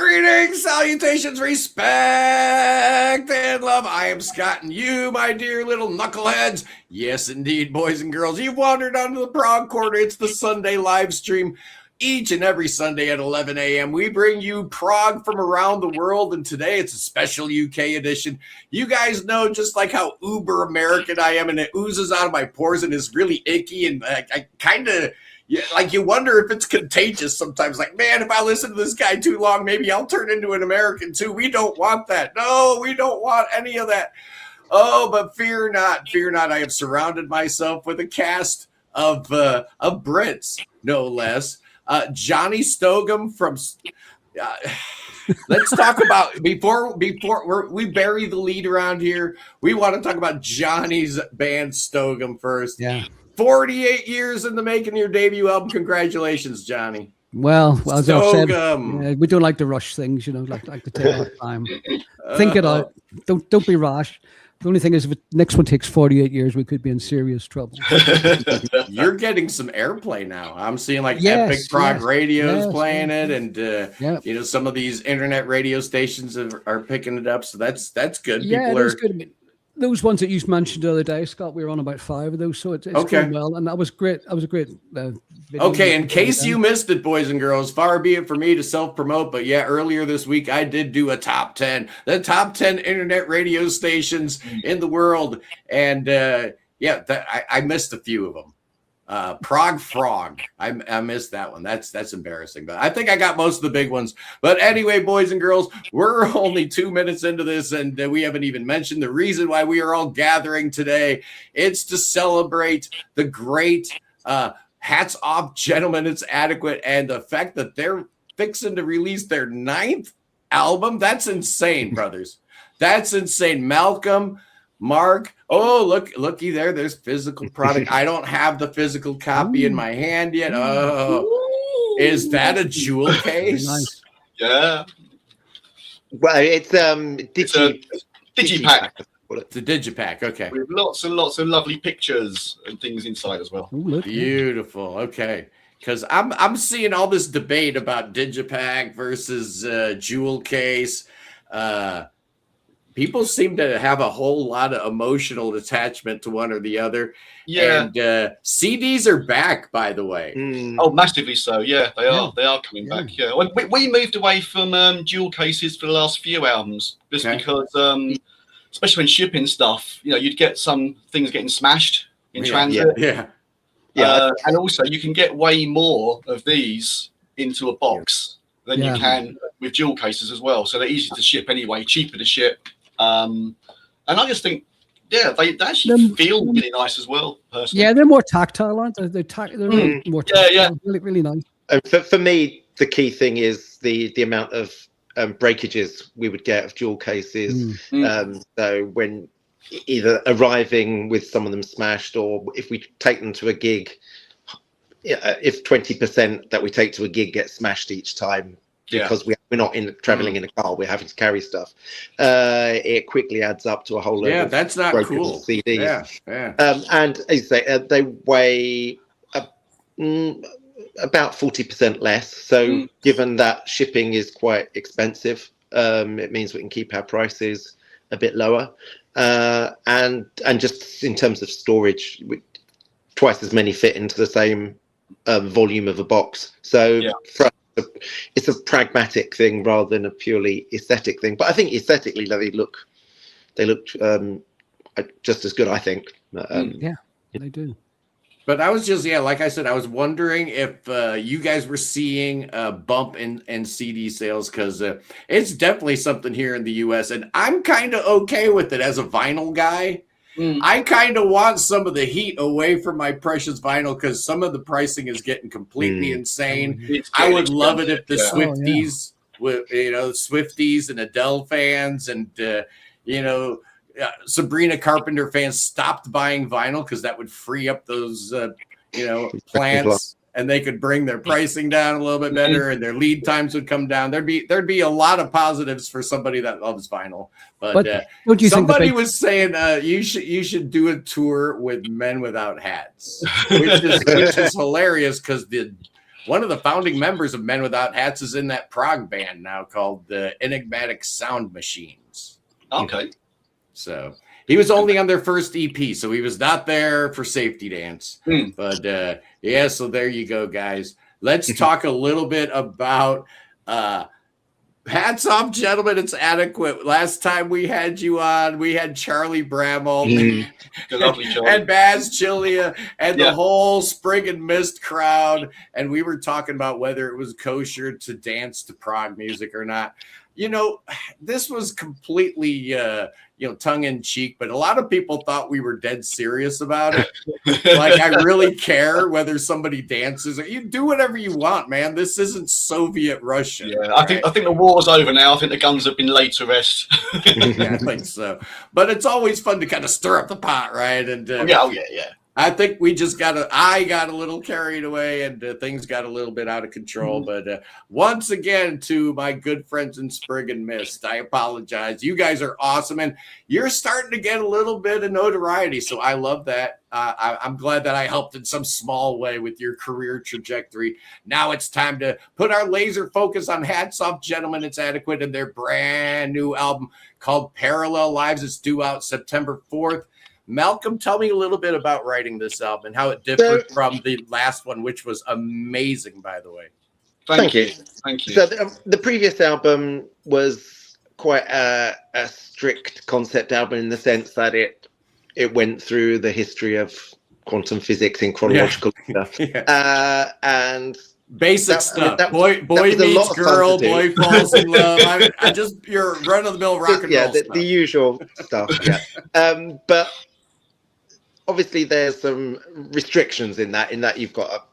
Greetings, salutations, respect, and love. I am Scott, and you, my dear little knuckleheads. Yes, indeed, boys and girls. You've wandered onto the Prog Corner. It's the Sunday live stream. Each and every Sunday at 11 a.m., we bring you prog from around the world, and today it's a special UK edition. You guys know just like how uber American I am, and it oozes out of my pores and is really icky, and I kind of... Yeah, like you wonder if it's contagious sometimes. Like, man, if I listen to this guy too long, maybe I'll turn into an American too. We don't want that. No, we don't want any of that. Oh, but fear not, fear not. I have surrounded myself with a cast of Brits, no less. Johnny Stogum from. Let's talk about before we bury the lead around here. We want to talk about Johnny's band Stogum first. Yeah. 48 years in the making of your debut album. Congratulations, Johnny. Well, as I've said, we don't like to rush things, you know, like to take our time. Think it out. Don't be rash. The only thing is, if the next one takes 48 years, we could be in serious trouble. You're getting some airplay now. I'm seeing like Epic Prog Radios playing it, and you know, some of these internet radio stations are picking it up. So that's good. Yeah, that's good. Those ones that you mentioned the other day, Scott, we were on about 5 of those, so it's going well, and that was great. That was a great video. Okay, in case you missed it, boys and girls, far be it for me to self-promote, but yeah, earlier this week, I did do a top 10, the top 10 internet radio stations in the world, and I missed a few of them. Prog Frog. I missed that one. That's embarrassing, but I think I got most of the big ones. But anyway, boys and girls, we're only 2 minutes into this, and we haven't even mentioned the reason why we are all gathering today. It's to celebrate the great hats off, gentlemen, it's adequate, and the fact that they're fixing to release their 9th album. That's insane, brothers. That's insane. Malcolm, Mark, looky there. There's physical product. I don't have the physical copy in my hand yet. Oh, is that a jewel case? Nice. Yeah. Well, it's digipack. It's a digipack. Okay. With lots and lots of lovely pictures and things inside as well. Ooh, beautiful. Okay. Because I'm seeing all this debate about digipack versus jewel case. People seem to have a whole lot of emotional attachment to one or the other. Yeah. And CDs are back, by the way. Oh, massively so. Yeah, they are. They are coming back. Yeah. We moved away from dual cases for the last few albums just because, especially when shipping stuff, you know, you'd get some things getting smashed in transit. Yeah. And also, you can get way more of these into a box than you can with dual cases as well. So they're easy to ship anyway, cheaper to ship. And I just think, they actually feel really nice as well, personally. Yeah, they're more tactile, aren't they? They're really more tactile. Really, really nice. For me, the key thing is the amount of breakages we would get of dual cases. So when either arriving with some of them smashed, or if we take them to a gig, if 20% that we take to a gig gets smashed each time, because we're not traveling in a car, we're having to carry stuff. It quickly adds up to a whole load of that's not cool. CDs. And as you say, they weigh about 40% less. So given that shipping is quite expensive, it means we can keep our prices a bit lower. And just in terms of storage, twice as many fit into the same volume of a box. So for us, it's a pragmatic thing rather than a purely aesthetic thing. But I think aesthetically they look just as good, I think. They do. But I was just, like I said, I was wondering if you guys were seeing a bump in CD sales, because it's definitely something here in the U.S. And I'm kind of okay with it as a vinyl guy. I kind of want some of the heat away from my precious vinyl, because some of the pricing is getting completely insane. I would love it if the Swifties, Swifties and Adele fans and, Sabrina Carpenter fans stopped buying vinyl, because that would free up those, plants, and they could bring their pricing down a little bit better, and their lead times would come down. There'd be a lot of positives for somebody that loves vinyl. But somebody was saying you should do a tour with Men Without Hats, which is hilarious, because one of the founding members of Men Without Hats is in that prog band now called the Enigmatic Sound Machines. Okay. So he was only on their first EP, so he was not there for Safety Dance. But yeah, so there you go, guys. Let's talk a little bit about Hats Off, Gentlemen, It's Adequate. Last time we had you on, we had Charlie Bramall and Baz Chilia and the whole Spring and Mist crowd. And we were talking about whether it was kosher to dance to prog music or not. You know, this was completely, tongue in cheek, but a lot of people thought we were dead serious about it. Like, I really care whether somebody dances or you do whatever you want, man. This isn't Soviet Russia. Yeah, right? I think the war's over now. I think the guns have been laid to rest. Yeah, I think so. But it's always fun to kind of stir up the pot, right? And yeah. I think we just I got a little carried away and things got a little bit out of control. But once again, to my good friends in Sprig and Mist, I apologize. You guys are awesome. And you're starting to get a little bit of notoriety. So I love that. I'm glad that I helped in some small way with your career trajectory. Now it's time to put our laser focus on Hats Off, Gentlemen, It's Adequate, and their brand new album called Parallel Lives. It's due out September 4th. Malcolm, tell me a little bit about writing this album and how it differed from the last one, which was amazing, by the way. Thank you. So the previous album was quite a strict concept album in the sense that it went through the history of quantum physics in chronological stuff. And basic stuff. Boy meets girl, boy falls in love. You're run-of-the-mill rock and roll stuff. The usual stuff, but obviously there's some restrictions in that you've got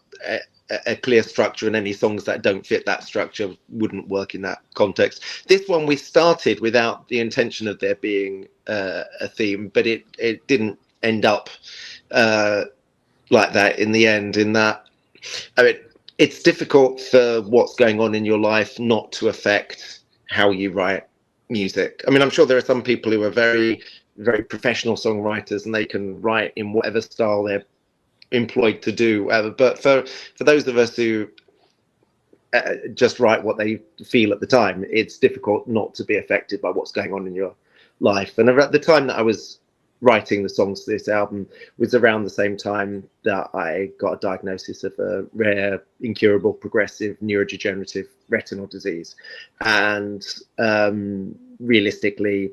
a clear structure, and any songs that don't fit that structure wouldn't work in that context. This one we started without the intention of there being a theme, but it didn't end up like that in the end. In that, I mean, it's difficult for what's going on in your life not to affect how you write music. I mean, I'm sure there are some people who are very, very professional songwriters and they can write in whatever style they're employed to do, whatever. But for those of us who just write what they feel at the time, it's difficult not to be affected by what's going on in your life. And at the time that I was writing the songs for this album was around the same time that I got a diagnosis of a rare, incurable, progressive neurodegenerative retinal disease. And realistically,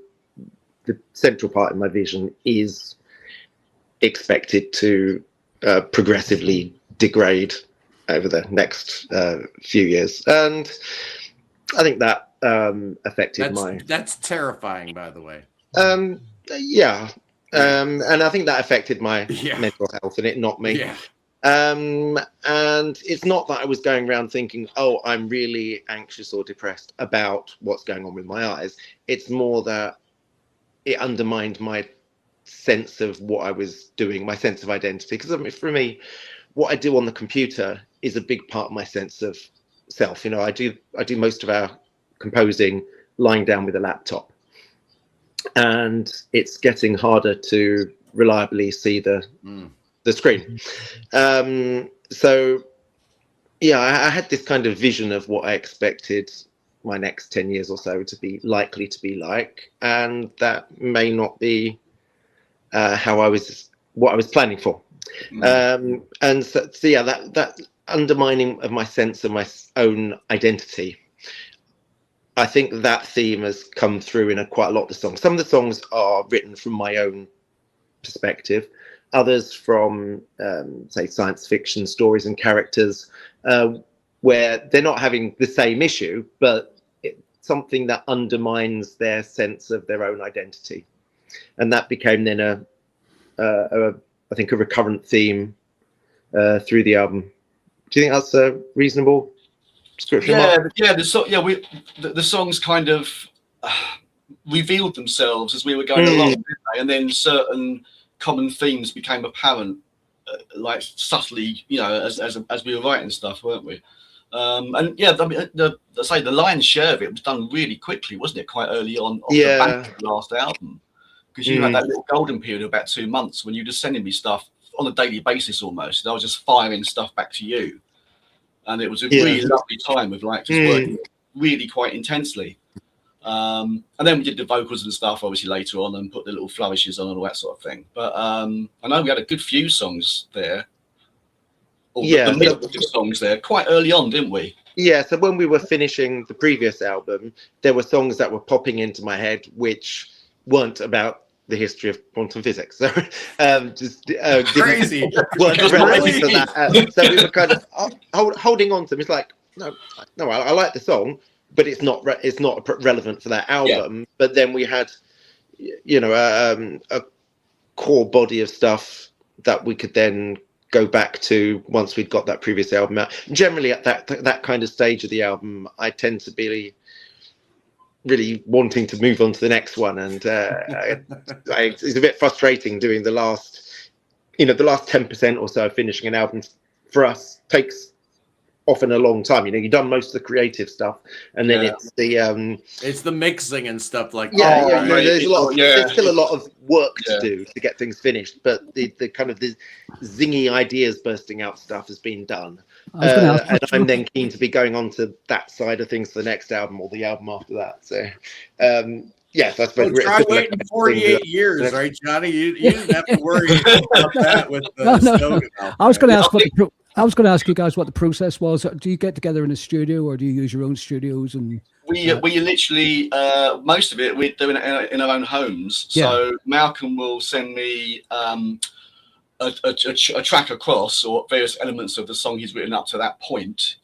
the central part of my vision is expected to progressively degrade over the next few years. And I think that affected That's terrifying, by the way. Yeah. And I think that affected my mental health, and it not me. Yeah. And it's not that I was going around thinking, oh, I'm really anxious or depressed about what's going on with my eyes. It's more that it undermined my sense of what I was doing, my sense of identity. Because I mean, for me, what I do on the computer is a big part of my sense of self. You know, I do most of our composing lying down with a laptop, and it's getting harder to reliably see the screen. So yeah, I had this kind of vision of what I expected my next 10 years or so to be likely to be like, and that may not be what I was planning for. And so yeah, that undermining of my sense of my own identity, I think that theme has come through in quite a lot of the songs. Some of the songs are written from my own perspective, others from say science fiction stories and characters where they're not having the same issue, but it's something that undermines their sense of their own identity. And that became then I think a recurrent theme through the album. Do you think that's a reasonable description? The songs kind of revealed themselves as we were going along, didn't they? And then certain common themes became apparent, like subtly, you know, as we were writing stuff, weren't we? And yeah, I mean, the lion's share of it was done really quickly, wasn't it? Quite early on the back of the last album, because you had that little golden period of about 2 months when you were just sending me stuff on a daily basis almost, and I was just firing stuff back to you. and it was a really lovely time with like just working really quite intensely. And then we did the vocals and stuff obviously later on and put the little flourishes on and all that sort of thing. But I know we had a good few songs there. The middle of the songs there quite early on, didn't we? Yeah, so when we were finishing the previous album, there were songs that were popping into my head which weren't about the history of quantum physics. So crazy. weren't relevant to that. So we were kind of holding on to them. It's like, no, I like the song, but it's not relevant for that album. Yeah. But then we had, a core body of stuff that we could then go back to once we'd got that previous album out. Generally, at that kind of stage of the album, I tend to be really wanting to move on to the next one, and it's a bit frustrating doing the last 10% or so of finishing an album. For us, takes often a long time. You've done most of the creative stuff, and then it's the mixing and stuff like that. There's still a lot of work to do to get things finished, but the kind of the zingy ideas bursting out stuff has been done. And I'm then keen to be going on to that side of things for the next album or the album after that. So yes, I suppose try waiting 48 years, right, Johnny? You didn't have to worry about that with the I was going to ask I was going to ask you guys what the process was. Do you get together in a studio, or do you use your own studios? And we literally most of it we're doing it in our own homes. So Malcolm will send me a track across, or various elements of the song he's written up to that point,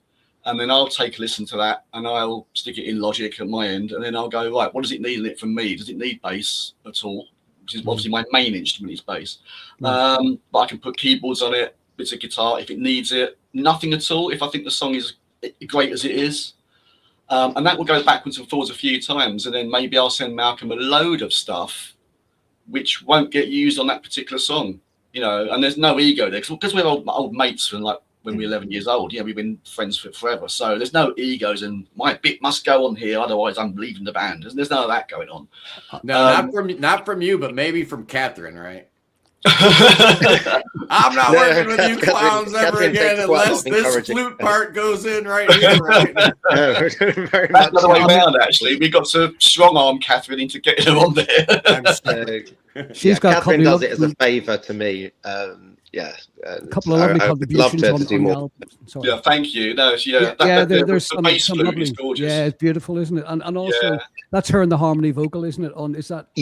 and then I'll take a listen to that and I'll stick it in Logic at my end, and then I'll go, right, what does it need in it from me? Does it need bass at all? Which is obviously my main instrument is bass. But I can put keyboards on it, bits of guitar if it needs it, nothing at all if I think the song is great as it is. And that will go backwards and forwards a few times, and then maybe I'll send Malcolm a load of stuff which won't get used on that particular song, and there's no ego there because we're old mates from like when we were 11 years old. We've been friends for forever, so there's no egos and my bit must go on here, otherwise I'm leaving the band. There's none of that going on. No, not from you, but maybe from Catherine, right? I'm not working with you clowns ever again unless this flute part goes in right here. Right? That's the way around, actually. We got to strong arm Catherine into getting her on there. She's got Catherine does it as a favour to me. A couple of lovely contributions on the album. Yeah, thank you. No, there's some lovely. Gorgeous. Yeah, it's beautiful, isn't it? And also that's her in the harmony vocal, isn't it? Is that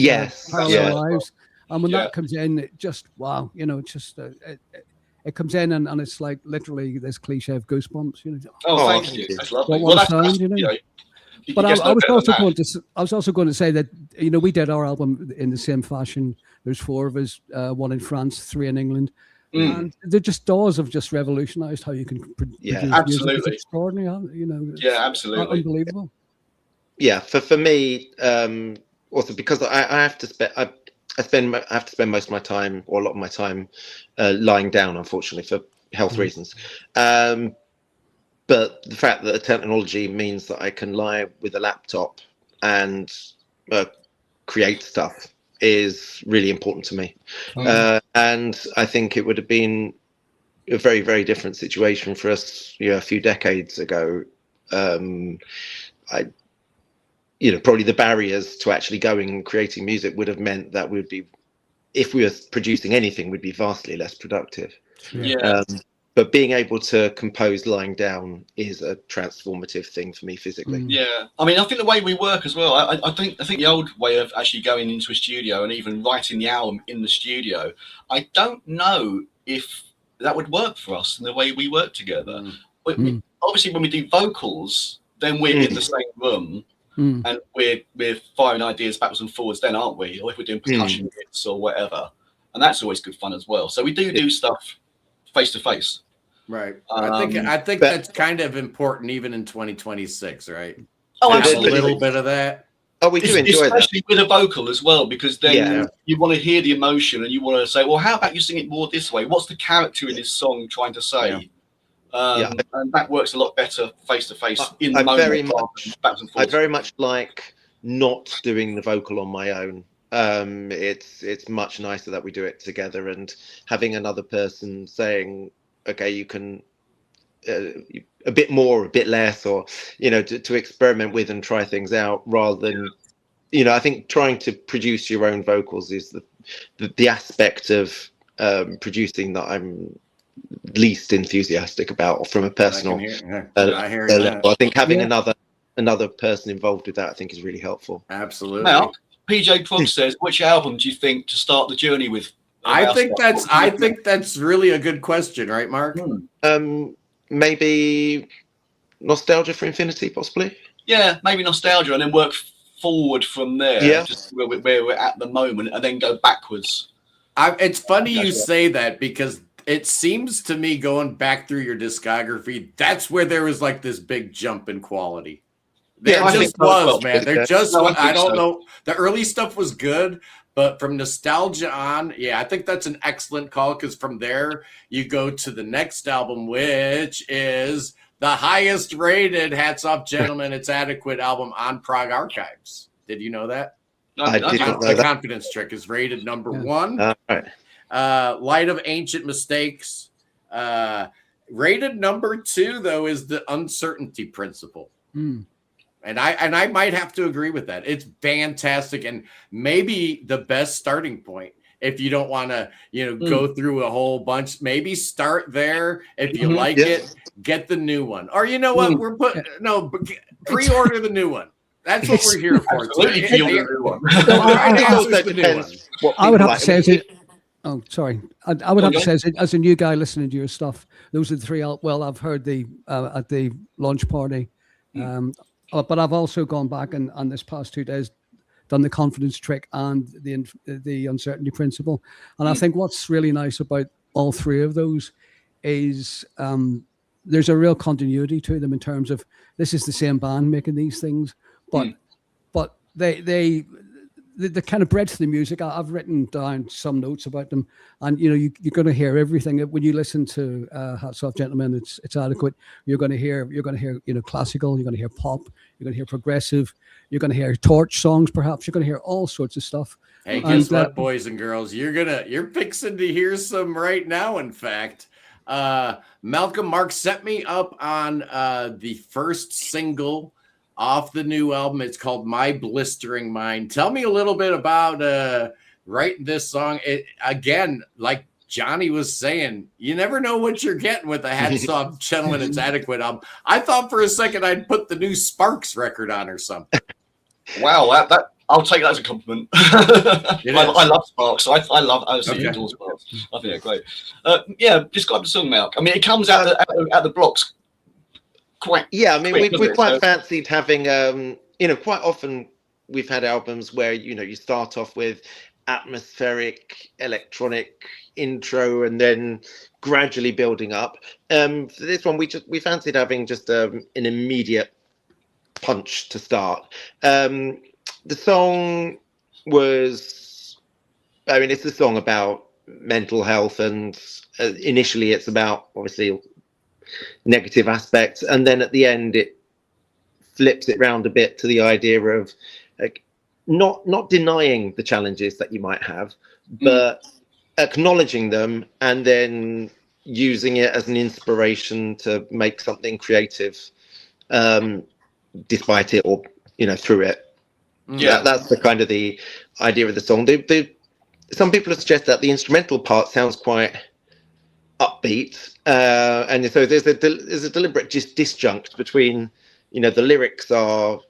Parallel Lives? And when that comes in, it just it comes in and it's like literally this cliche of goosebumps. Thank you. That's lovely. But I was also going to say that we did our album in the same fashion. There's 4 of us, 1 in France, 3 in England, and the DAWs have just revolutionised how you can produce absolutely music. It's extraordinary. Absolutely unbelievable. Yeah, for me, also because I have to spend. I have to spend most of my time, or a lot of my time, lying down, unfortunately, for health reasons. But the fact that the technology means that I can lie with a laptop and create stuff is really important to me. And I think it would have been a very, very different situation for us a few decades ago. Probably the barriers to actually going and creating music would have meant that if we were producing anything, we'd be vastly less productive. But being able to compose lying down is a transformative thing for me physically. Yeah, I mean, I think the way we work as well, I think the old way of actually going into a studio and even writing the album in the studio, I don't know if that would work for us in the way we work together. Obviously, when we do vocals, then we're in the same room. And we're firing ideas backwards and forwards then, aren't we? Or if we're doing percussion bits or whatever. And that's always good fun as well. So we do stuff face to face. Right. I think that's kind of important even in 2026, right? Oh, absolutely. A little bit of that. Oh, we do enjoy that. Especially with a vocal as well, because then you want to hear the emotion and you want to say, well, how about you sing it more this way? What's the character in this song trying to say? And that works a lot better face to face in the moment. I very much like not doing the vocal on my own. It's much nicer that we do it together, and having another person saying, okay, you can a bit more, a bit less, or to experiment with and try things out rather than I think trying to produce your own vocals is the aspect of producing that I'm least enthusiastic about from a personal I hear that. level. I think having another person involved with that, I think, is really helpful. Absolutely. Now, PJ Prog says, which album do you think to start the journey with? I think that's really a good question, right, Mark? Maybe Nostalgia for Infinity, possibly. Yeah, maybe Nostalgia, and then work forward from there. Yeah, just where we're at the moment, and then go backwards. It's funny you say that, because it seems to me, going back through your discography, that's where there was like this big jump in quality. There just was, man. There just was. I don't know. The early stuff was good, but from Nostalgia on, I think that's an excellent call, because from there you go to the next album, which is the highest rated, hats off gentlemen, it's adequate album on Prog Archives. Did you know that? I did not know that. The Confidence Trick is rated number 1. Right. Light of Ancient Mistakes. Rated number 2, though, is The Uncertainty Principle. And I might have to agree with that. It's fantastic, and maybe the best starting point. If you don't want to, go through a whole bunch, maybe start there. If you like it, get the new one. Or you know what? We're putting pre-order the new one. That's what we're here for. Absolutely, pre-order the new one. I would have to say, oh, sorry. I would have to say, as a new guy listening to your stuff, those are the 3. Well, I've heard the at the launch party, but I've also gone back and on this past 2 days done the Confidence Trick and the Uncertainty Principle. And I think what's really nice about all 3 of those is there's a real continuity to them in terms of this is the same band making these things, but the kind of breadth of the music. I've written down some notes about them, and you're going to hear everything when you listen to Hats Off Gentlemen. It's adequate. You're going to hear classical. You're going to hear pop. You're going to hear progressive. You're going to hear torch songs, perhaps. You're going to hear all sorts of stuff. Hey, guess what, boys and girls? You're fixing to hear some right now. In fact, Malcolm Mark set me up on the first single off the new album. It's called My Blistering Mind. Tell me a little bit about writing this song. Again, like Johnny was saying, you never know what you're getting with a Hats Off Gentlemen, It's Adequate album. I thought for a second I'd put the new Sparks record on or something. Wow, that I'll take that as a compliment. I love Sparks. So I adore Sparks. I think they're great. Describe the song, Malk. I mean, it comes out the blocks quite. Yeah, I mean, we quite fancied having. Quite often we've had albums where you start off with atmospheric electronic intro and then gradually building up. For this one, we fancied having just an immediate punch to start. The song was, it's a song about mental health, and initially it's about obviously negative aspects, and then at the end it flips it round a bit to the idea of not denying the challenges that you might have, but acknowledging them and then using it as an inspiration to make something creative, despite it or through it. That's the kind of the idea of the song. Some people have suggested that the instrumental part sounds quite upbeat, and so there's a deliberate disjunct between the lyrics are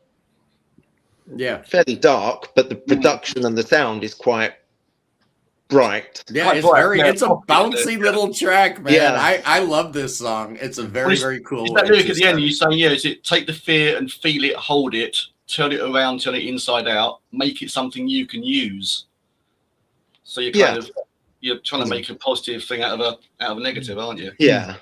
fairly dark, but the production and the sound is quite bright. It's a bouncy little track, man. I love this song. It's a very cool. Is that lyric at the end? You're saying, is it take the fear and feel it, hold it, turn it around, turn it inside out, make it something you can use. So you're trying to make a positive thing out of a negative, aren't you? Yeah.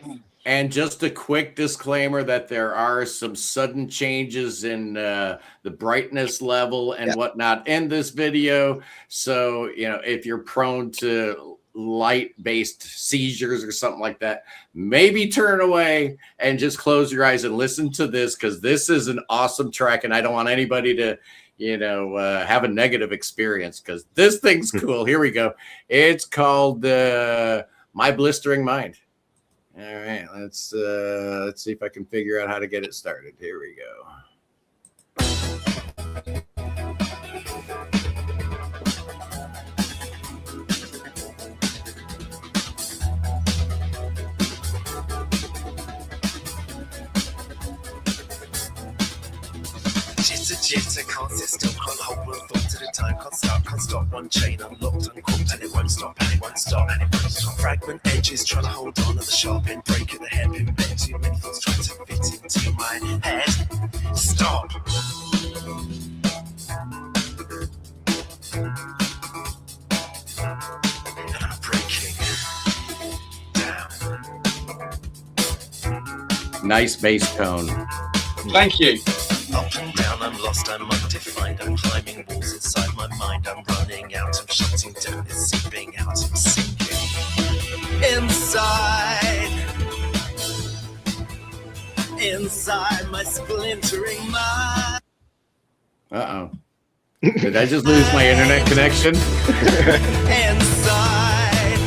And just a quick disclaimer that there are some sudden changes in the brightness level and whatnot in this video. So, if you're prone to light-based seizures or something like that, maybe turn away and just close your eyes and listen to this, because this is an awesome track, and I don't want anybody to have a negative experience, because this thing's cool. Here we go. It's called My Blistering Mind. All right, let's see if I can figure out how to get it started. Here we go. Jitter, can't sit still, can't hold one thought at a time, can't stop, one chain unlocked, uncorked, and it won't stop, and it won't stop, and it won't stop. Fragment edges trying to hold on at the sharp end, break at the hairpin bend, too many thoughts trying to fit into my head. Stop. And I'm breaking down. Nice bass tone. Thank you. Up and down, I'm lost, I'm undefined, I'm climbing walls inside my mind, I'm running out, I'm shutting down, it's seeping out, I'm sinking inside my splintering mind. Uh-oh. Did I just lose my internet connection? Inside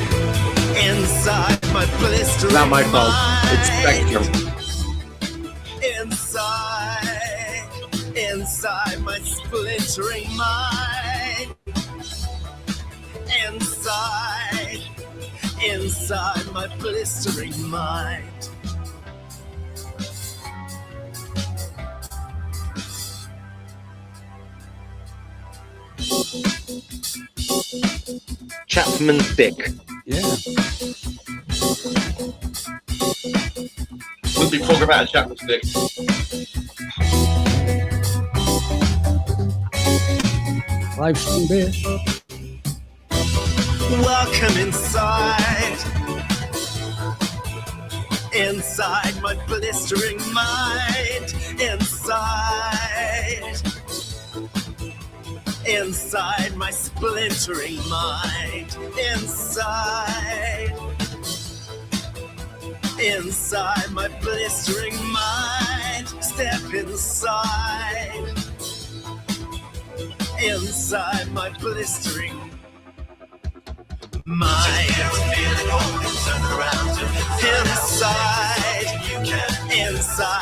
my blistering It's not my fault. It's Spectrum. Inside my splintering mind. Inside my blistering mind. Chapman's Stick. Yeah. Wouldn't be Prog about a Chapman's Stick. Live stream beer. Welcome inside my blistering mind. Inside my splintering mind. Inside my blistering mind. Step inside my blistering mind. Inside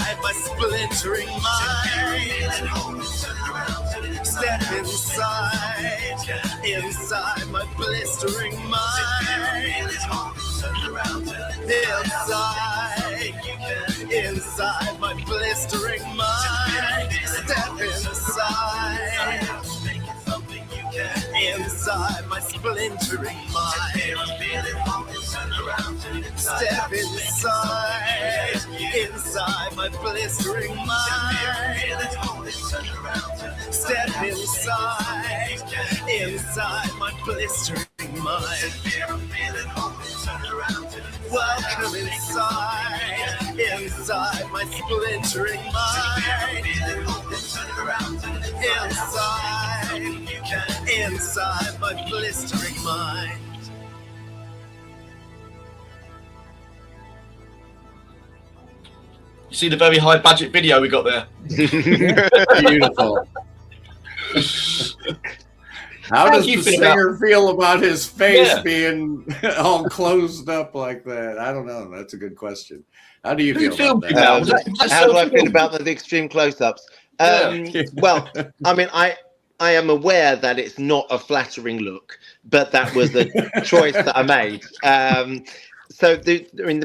my splintering mind. Step inside my blistering mind. Inside my blistering mind. Step inside my splintering mind. Step inside my blistering mind. Step inside my blistering mind. Welcome inside my splintering mind. Inside my blistering mind. You see the very high budget video we got there? Beautiful. How does the singer feel about his face being all closed up like that? I don't know. That's a good question. How do you feel about that? How do I feel about the extreme close-ups? Well, I mean, I am aware that it's not a flattering look, but that was a choice that I made.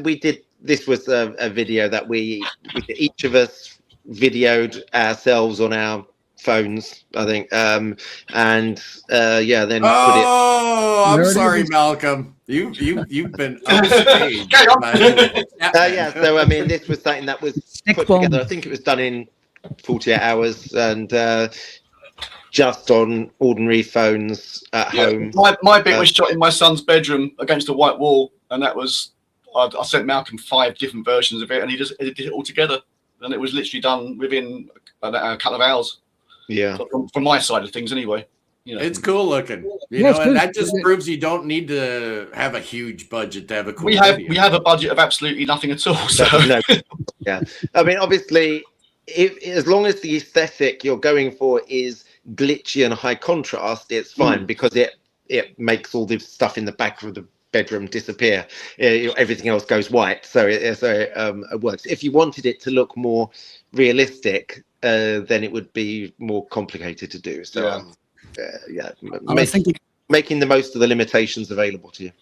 We did. This was a video that we each of us videoed ourselves on our phones, I think, then put it. I'm sorry, Malcolm. You've been upstaged. So I mean, this was something that was put together. I think it was done in 48 hours, and just on ordinary phones at home. My bit was shot in my son's bedroom against a white wall, and that was. I sent Malcolm 5 different versions of it, and he just edited it all together, and it was literally done within a couple of hours. Yeah, from my side of things, anyway. You know, it's cool looking. You know, and that just proves you don't need to have a huge budget to have a cool. We have a budget of absolutely nothing at all. So no. Yeah, I mean, obviously, as long as the aesthetic you're going for is glitchy and high contrast, it's fine because it makes all the stuff in the back of the bedroom disappear. Everything else goes white, so it works. If you wanted it to look more realistic, then it would be more complicated to do. So making the most of the limitations available to you.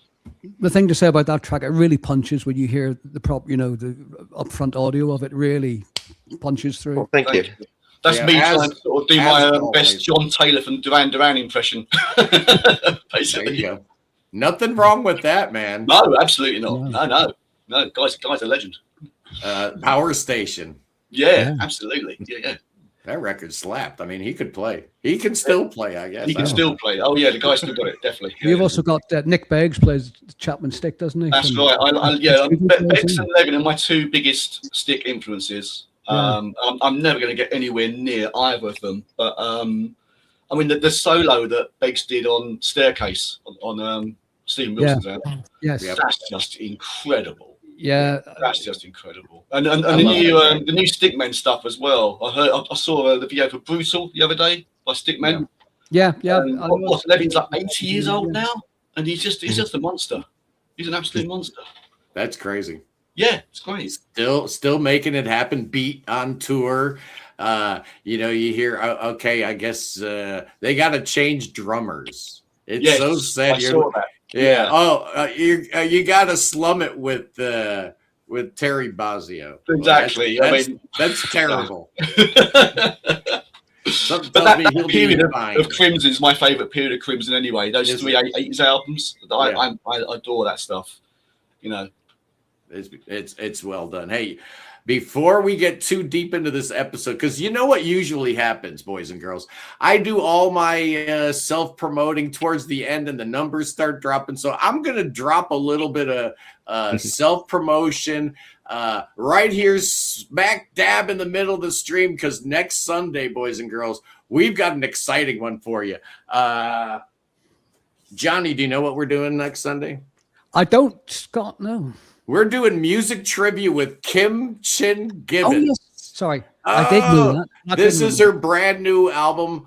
The thing to say about that track, it really punches when you hear the the upfront audio of it really punches through. Well, thank you. That's me trying to sort of do my best John Taylor from Duran Duran impression. Basically. There you go. Nothing wrong with that, man. No, absolutely not. No. Guy's a legend. Power Station. Yeah, absolutely. Yeah. That record slapped. I mean, he could play. He can still play, I guess. He can still play. Oh, yeah, the guy's still got it, definitely. You've also got Nick Beggs plays Chapman stick, doesn't he? That's right. Beggs and Levin are my two biggest stick influences. I'm never going to get anywhere near either of them. But, I mean, the solo that Beggs did on Staircase on Stephen Wilson's album, that's just incredible. Yeah, that's just incredible, and the new Stickmen stuff as well. I saw the video for Brutal the other day by Stickmen. Yeah. Levin's like 80 years old now, and he's just a monster. He's an absolute monster. That's crazy. Yeah, it's great. Still making it happen. Beat on tour. You hear okay. I guess they got to change drummers. It's so sad. I saw that. Yeah. Oh, you got to slum it with Terry Bozzio. Exactly. That's terrible. But that period of Crimson is my favourite period of Crimson anyway. Those three 80s albums, I adore that stuff. It's well done. Hey, before we get too deep into this episode, because you know what usually happens, boys and girls, I do all my self-promoting towards the end and the numbers start dropping. So I'm going to drop a little bit of self-promotion right here smack dab in the middle of the stream, because next Sunday, boys and girls, we've got an exciting one for you. Johnny, do you know what we're doing next Sunday? I don't, Scott, no. We're doing music trivia with Kim Chin Gibbons. Oh, yes. Sorry. I did know that. This is her brand new album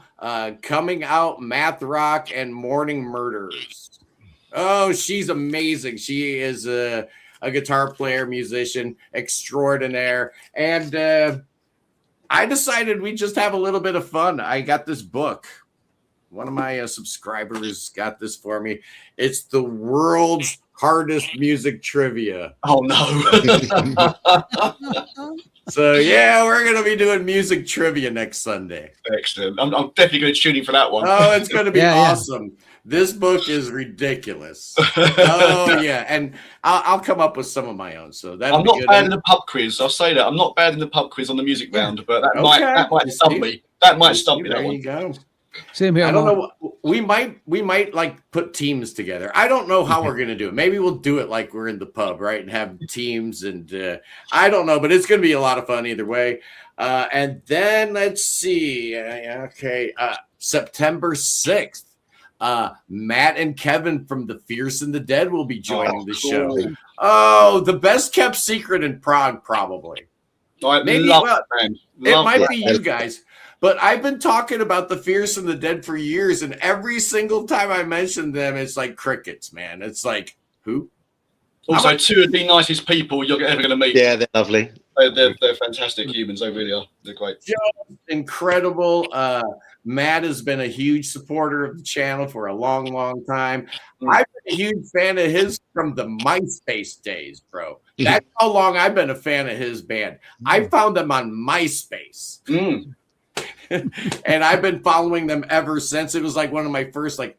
coming out, Math Rock and Morning Murderers. Oh, she's amazing. She is a guitar player, musician extraordinaire. And I decided we'd just have a little bit of fun. I got this book. One of my subscribers got this for me. It's the world's hardest music trivia. Oh no. So yeah, we're gonna be doing music trivia next Sunday. Excellent. I'm definitely going to tune in for that one. Oh, it's going to be awesome. This book is ridiculous. Oh yeah, and I'll come up with some of my own. So that I'm not bad in the pub quiz. I'll say that I'm not bad in the pub quiz on the music round, but that might stump me. That might stump me. There you go. Same here. I don't know. We might like put teams together. I don't know how we're gonna do it. Maybe we'll do it like we're in the pub, right, and have teams. And I don't know, but it's gonna be a lot of fun either way. And then let's see. September 6th, Matt and Kevin from the Fierce and the Dead will be joining the show. Oh, the best kept secret in Prague, probably. Maybe it might be you guys. But I've been talking about the Fierce and the Dead for years, and every single time I mention them, it's like crickets, man. It's like, who? Also, two of the nicest people you're ever going to meet. Yeah, they're lovely. They're fantastic humans. They really are. They're great. Incredible. Matt has been a huge supporter of the channel for a long, long time. I've been a huge fan of his from the MySpace days, bro. That's how long I've been a fan of his band. I found them on MySpace. And I've been following them ever since. It was like one of my first, like,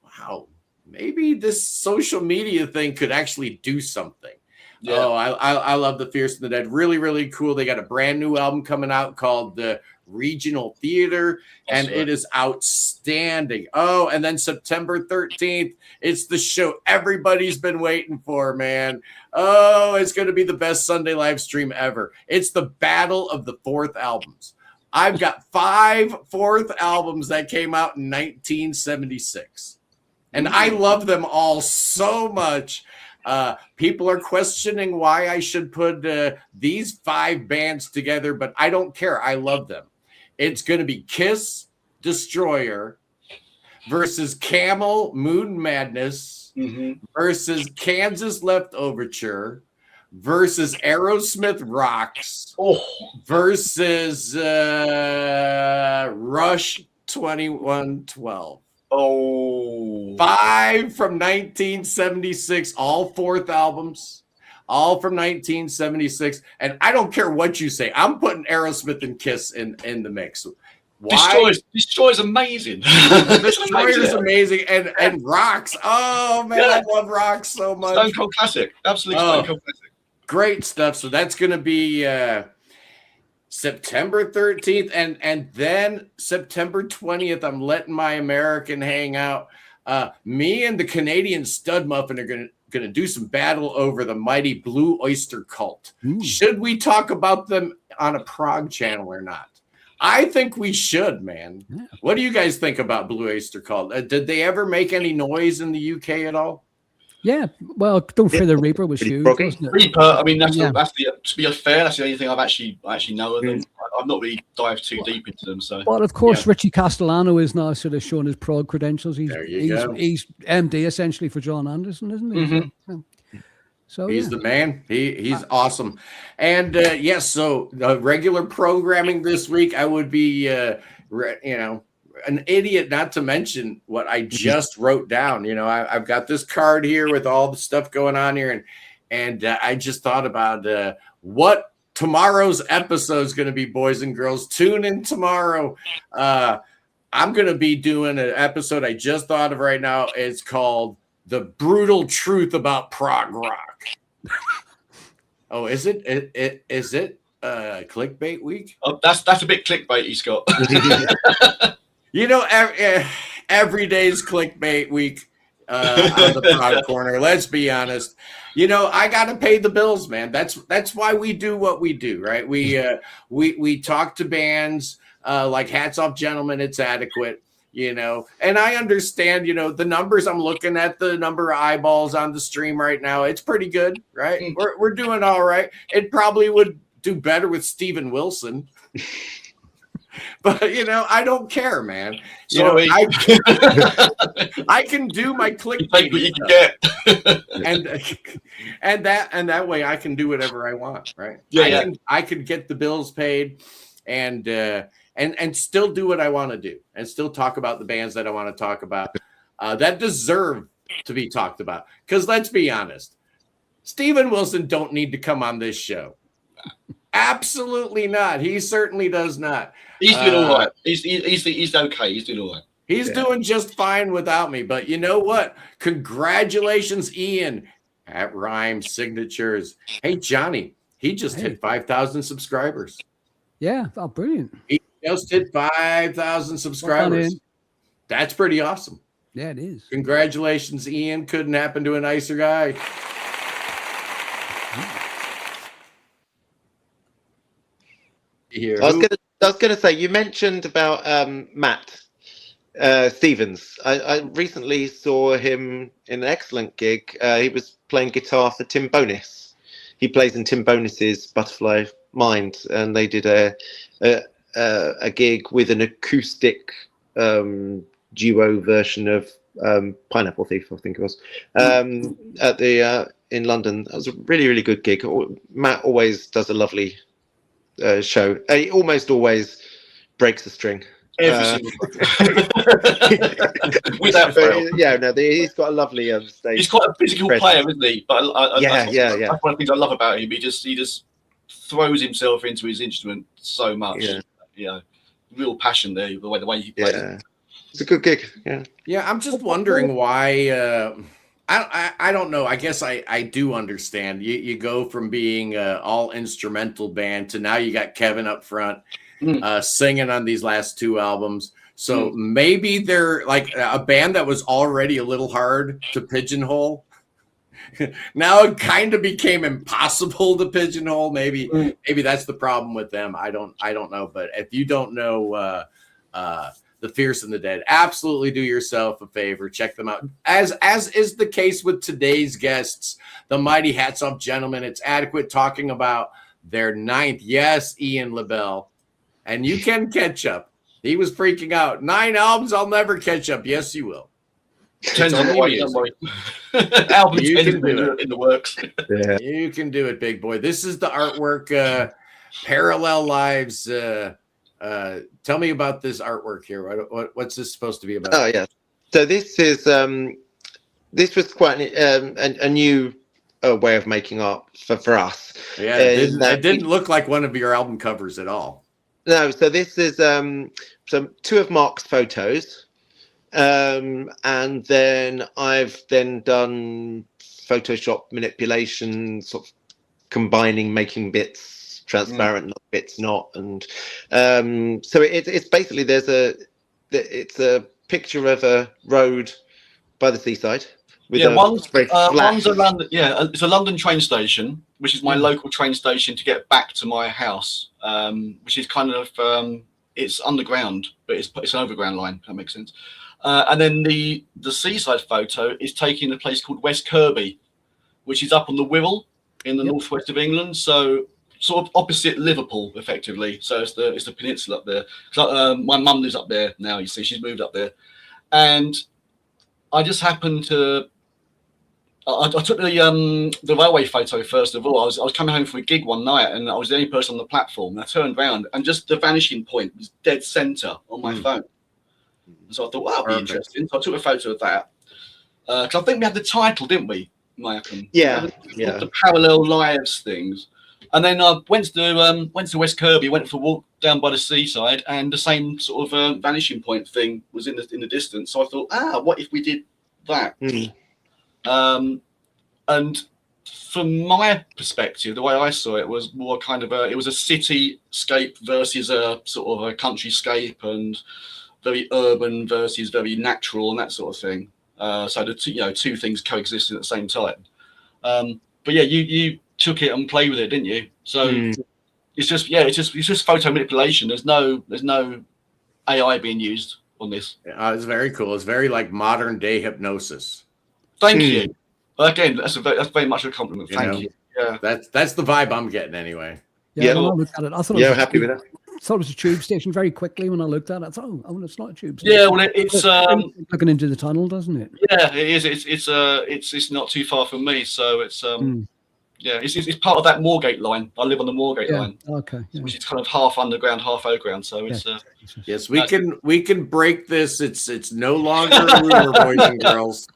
wow, maybe this social media thing could actually do something. Yeah. Oh, I love the Fierce and the Dead. Really, really cool. They got a brand new album coming out called The Regional Theater, and it is outstanding. Oh, and then September 13th, it's the show everybody's been waiting for, man. Oh, it's going to be the best Sunday live stream ever. It's the Battle of the Fourth Albums. I've got 5 fourth albums that came out in 1976. And I love them all so much. People are questioning why I should put these 5 bands together, but I don't care. I love them. It's going to be Kiss, Destroyer versus Camel, Moon Madness, versus Kansas Left Overture versus Aerosmith Rocks versus Rush 2112. Oh, 5 from 1976, all 4th albums, all from 1976. And I don't care what you say. I'm putting Aerosmith and Kiss in the mix. Why? Destroy's amazing. Destroyer's amazing. And Rocks. Oh, man, I love Rocks so much. Stone Cold classic. Absolutely Stone Cold classic. Great stuff. So that's going to be September 13th. And then September 20th, I'm letting my American hang out. Me and the Canadian Stud Muffin are going to do some battle over the mighty Blue Oyster Cult. Should we talk about them on a Prog channel or not? I think we should, man. Yeah. What do you guys think about Blue Oyster Cult? Did they ever make any noise in the UK at all? Yeah, well, Don't Fear the Reaper was huge. Reaper, I mean, to be fair, that's the only thing I've actually know of them. I've not really dived too deep into them. So, but of course, Richie Castellano is now sort of showing his prog credentials. He's MD essentially for John Anderson, isn't he? So he's the man. He's awesome. And so regular programming this week, I would be, an idiot not to mention what I just wrote down. I've got this card here with all the stuff going on here, and I just thought about what tomorrow's episode is going to be, boys and girls. Tune in tomorrow. I'm going to be doing an episode I just thought of right now. It's called The Brutal Truth About Prog Rock. Oh, is it? Is it clickbait week? Oh, that's a bit clickbaity, Scott. Every day's clickbait week on the Prog Corner. Let's be honest. I got to pay the bills, man. That's why we do what we do, right? We talk to bands like Hats Off Gentlemen, It's Adequate, and I understand, the numbers. I'm looking at the number of eyeballs on the stream right now. It's pretty good, right? We're doing all right. It probably would do better with Steven Wilson. But I don't care, man. I can do my clickbait, and that way I can do whatever I want, right? I can get the bills paid, and still do what I want to do, and still talk about the bands that I want to talk about that deserve to be talked about. Because let's be honest, Steven Wilson don't need to come on this show. Absolutely not. He certainly does not. He's doing all right. He's okay. He's doing all right. He's doing just fine without me. But you know what? Congratulations, Ian, at Rhyme Signatures. Hey, Johnny, he just hit 5,000 subscribers. Yeah, brilliant. He just hit 5,000 subscribers. That's pretty awesome. Yeah, it is. Congratulations, Ian. Couldn't happen to a nicer guy. I was gonna say, you mentioned about Matt Stevens. I recently saw him in an excellent gig. He was playing guitar for Tim Bonis. He plays in Tim Bonis's Butterfly Mind, and they did a gig with an acoustic duo version of Pineapple Thief, I think it was, at the in London. That was a really, really good gig. Matt always does a lovely show. He almost always breaks a string. Without fail. He's got a lovely stage. He's quite a physical player, isn't he? But that's one of the things I love about him. He just throws himself into his instrument so much. Real passion there. The way he plays. Yeah. It's a good gig. Yeah. I'm just wondering why. I don't know. I guess I do understand. You go from being an all instrumental band to now you got Kevin up front singing on these last 2 albums. So maybe they're like a band that was already a little hard to pigeonhole. Now it kind of became impossible to pigeonhole. Maybe that's the problem with them. I don't know. But if you don't know The Fierce and the Dead, absolutely do yourself a favor. Check them out. As is the case with today's guests, the mighty Hats Off Gentlemen. It's Adequate, talking about their 9th. Yes, Ian LaBelle. And you can catch up. He was freaking out. 9 albums, I'll never catch up. Yes, you will. Depends on the way, don't worry. Album You can do it in the works. Yeah. You can do it, big boy. This is the artwork, Parallel Lives. Tell me about this artwork here. What's this supposed to be about? Oh yeah. So this was quite a new way of making art for us. Yeah, it didn't look like one of your album covers at all. No, so this is two of Mark's photos, and then I've done Photoshop manipulation, sort of combining, making bits transparent, bits not, and so it's basically it's a picture of a road by the seaside. One's a London. Yeah, it's a London train station, which is my local train station to get back to my house, which is kind of it's underground, but it's an overground line. If that makes sense. And then the seaside photo is taking a place called West Kirby, which is up on the Wirral in the northwest of England. So sort of opposite Liverpool, effectively. So it's the peninsula up there. My mum lives up there now. You see, she's moved up there, and I just happened to. I took the railway photo first of all. I was coming home from a gig one night, and I was the only person on the platform. And I turned around, and just the vanishing point was dead center on my phone. And so I thought, well, that'll be interesting. So I took a photo of that because I think we had the title, didn't we, Malcolm? Yeah. The Parallel Lives things. And then I went to West Kirby, went for a walk down by the seaside, and the same sort of vanishing point thing was in the distance. So I thought, what if we did that? And from my perspective, the way I saw it was more kind of it was a cityscape versus a sort of a countryscape, and very urban versus very natural and that sort of thing. So the two things coexisted at the same time. But yeah, you took it and played with it, didn't you? So it's just photo manipulation. There's no AI being used on this. It's very cool. It's very like modern day hypnosis. Thank you. Again, that's very much a compliment. Thank you. Yeah, that's the vibe I'm getting anyway. Yeah, when I looked at it, I thought happy with that. I thought it was a tube station very quickly when I looked at it. I thought, oh, it's not a tube station. Yeah, well, it's looking into the tunnel, doesn't it? Yeah, it is. It's not too far from me, so it's yeah, it's part of that Moorgate line. I live on the Moorgate line. Okay. Yeah. Which is kind of half underground, half overground. So it's yes, we can break this. It's no longer a rumor, boys and girls.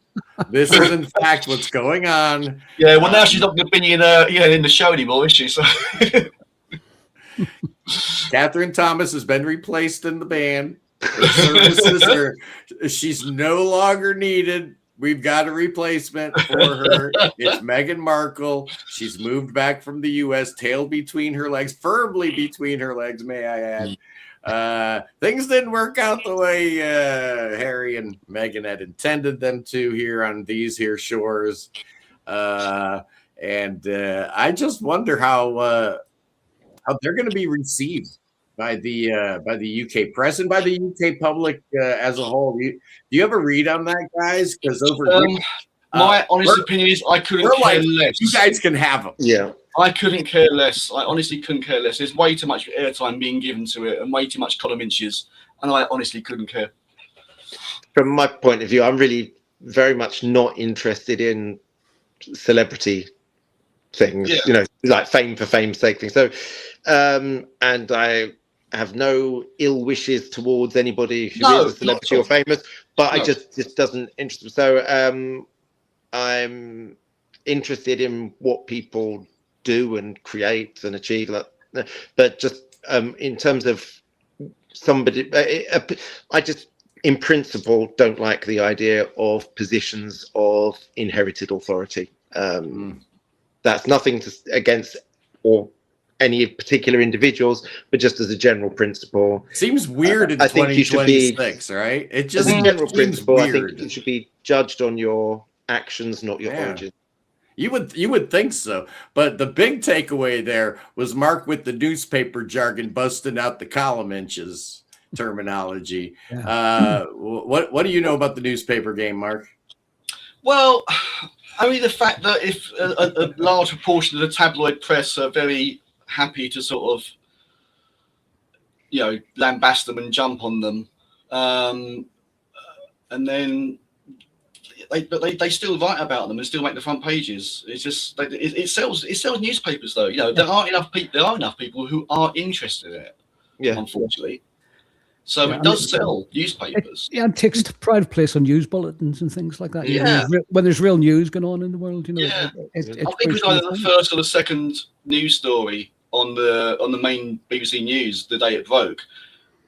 This is in fact what's going on. Yeah, well now she's not going to be in the show anymore, is she? So Catherine Thomas has been replaced in the band. Her services she's no longer needed. We've got a replacement for her. It's Meghan Markle. She's moved back from the U.S., tail between her legs, firmly between her legs, may I add. Things didn't work out the way Harry and Meghan had intended them to here on these here shores. And I just wonder how they're going to be received by the UK press and by the UK public as a whole. Do you have a read on that, guys? Because my honest opinion is I couldn't care less. You guys can have them. Yeah. I couldn't care less. I honestly couldn't care less. There's way too much airtime being given to it and way too much column inches, and I honestly couldn't care. From my point of view, I'm really very much not interested in celebrity things, like fame for fame's sake things. So, and I have no ill wishes towards anybody who is a celebrity or famous, but I just doesn't interest me. So I'm interested in what people do and create and achieve, but just in terms of somebody, I just in principle don't like the idea of positions of inherited authority. That's nothing against or any particular individuals, but just as a general principle. Seems weird in 2026, right? It just as a general principle. Weird. I think you should be judged on your actions, not your origin. You would think so, but the big takeaway there was Mark with the newspaper jargon, busting out the column inches terminology. Yeah. What do you know about the newspaper game, Mark? Well, I mean, the fact that if a large proportion of the tabloid press are very happy to sort of, lambast them and jump on them, and then they still write about them and still make the front pages. It's just it sells newspapers though. You know, there are enough people who are interested in it. Yeah, unfortunately. So it does sell newspapers. It takes pride of place on news bulletins and things like that. Yeah, when there's real news going on in the world, you know. Yeah, I think it was either the first or the second news story on the main BBC News the day it broke.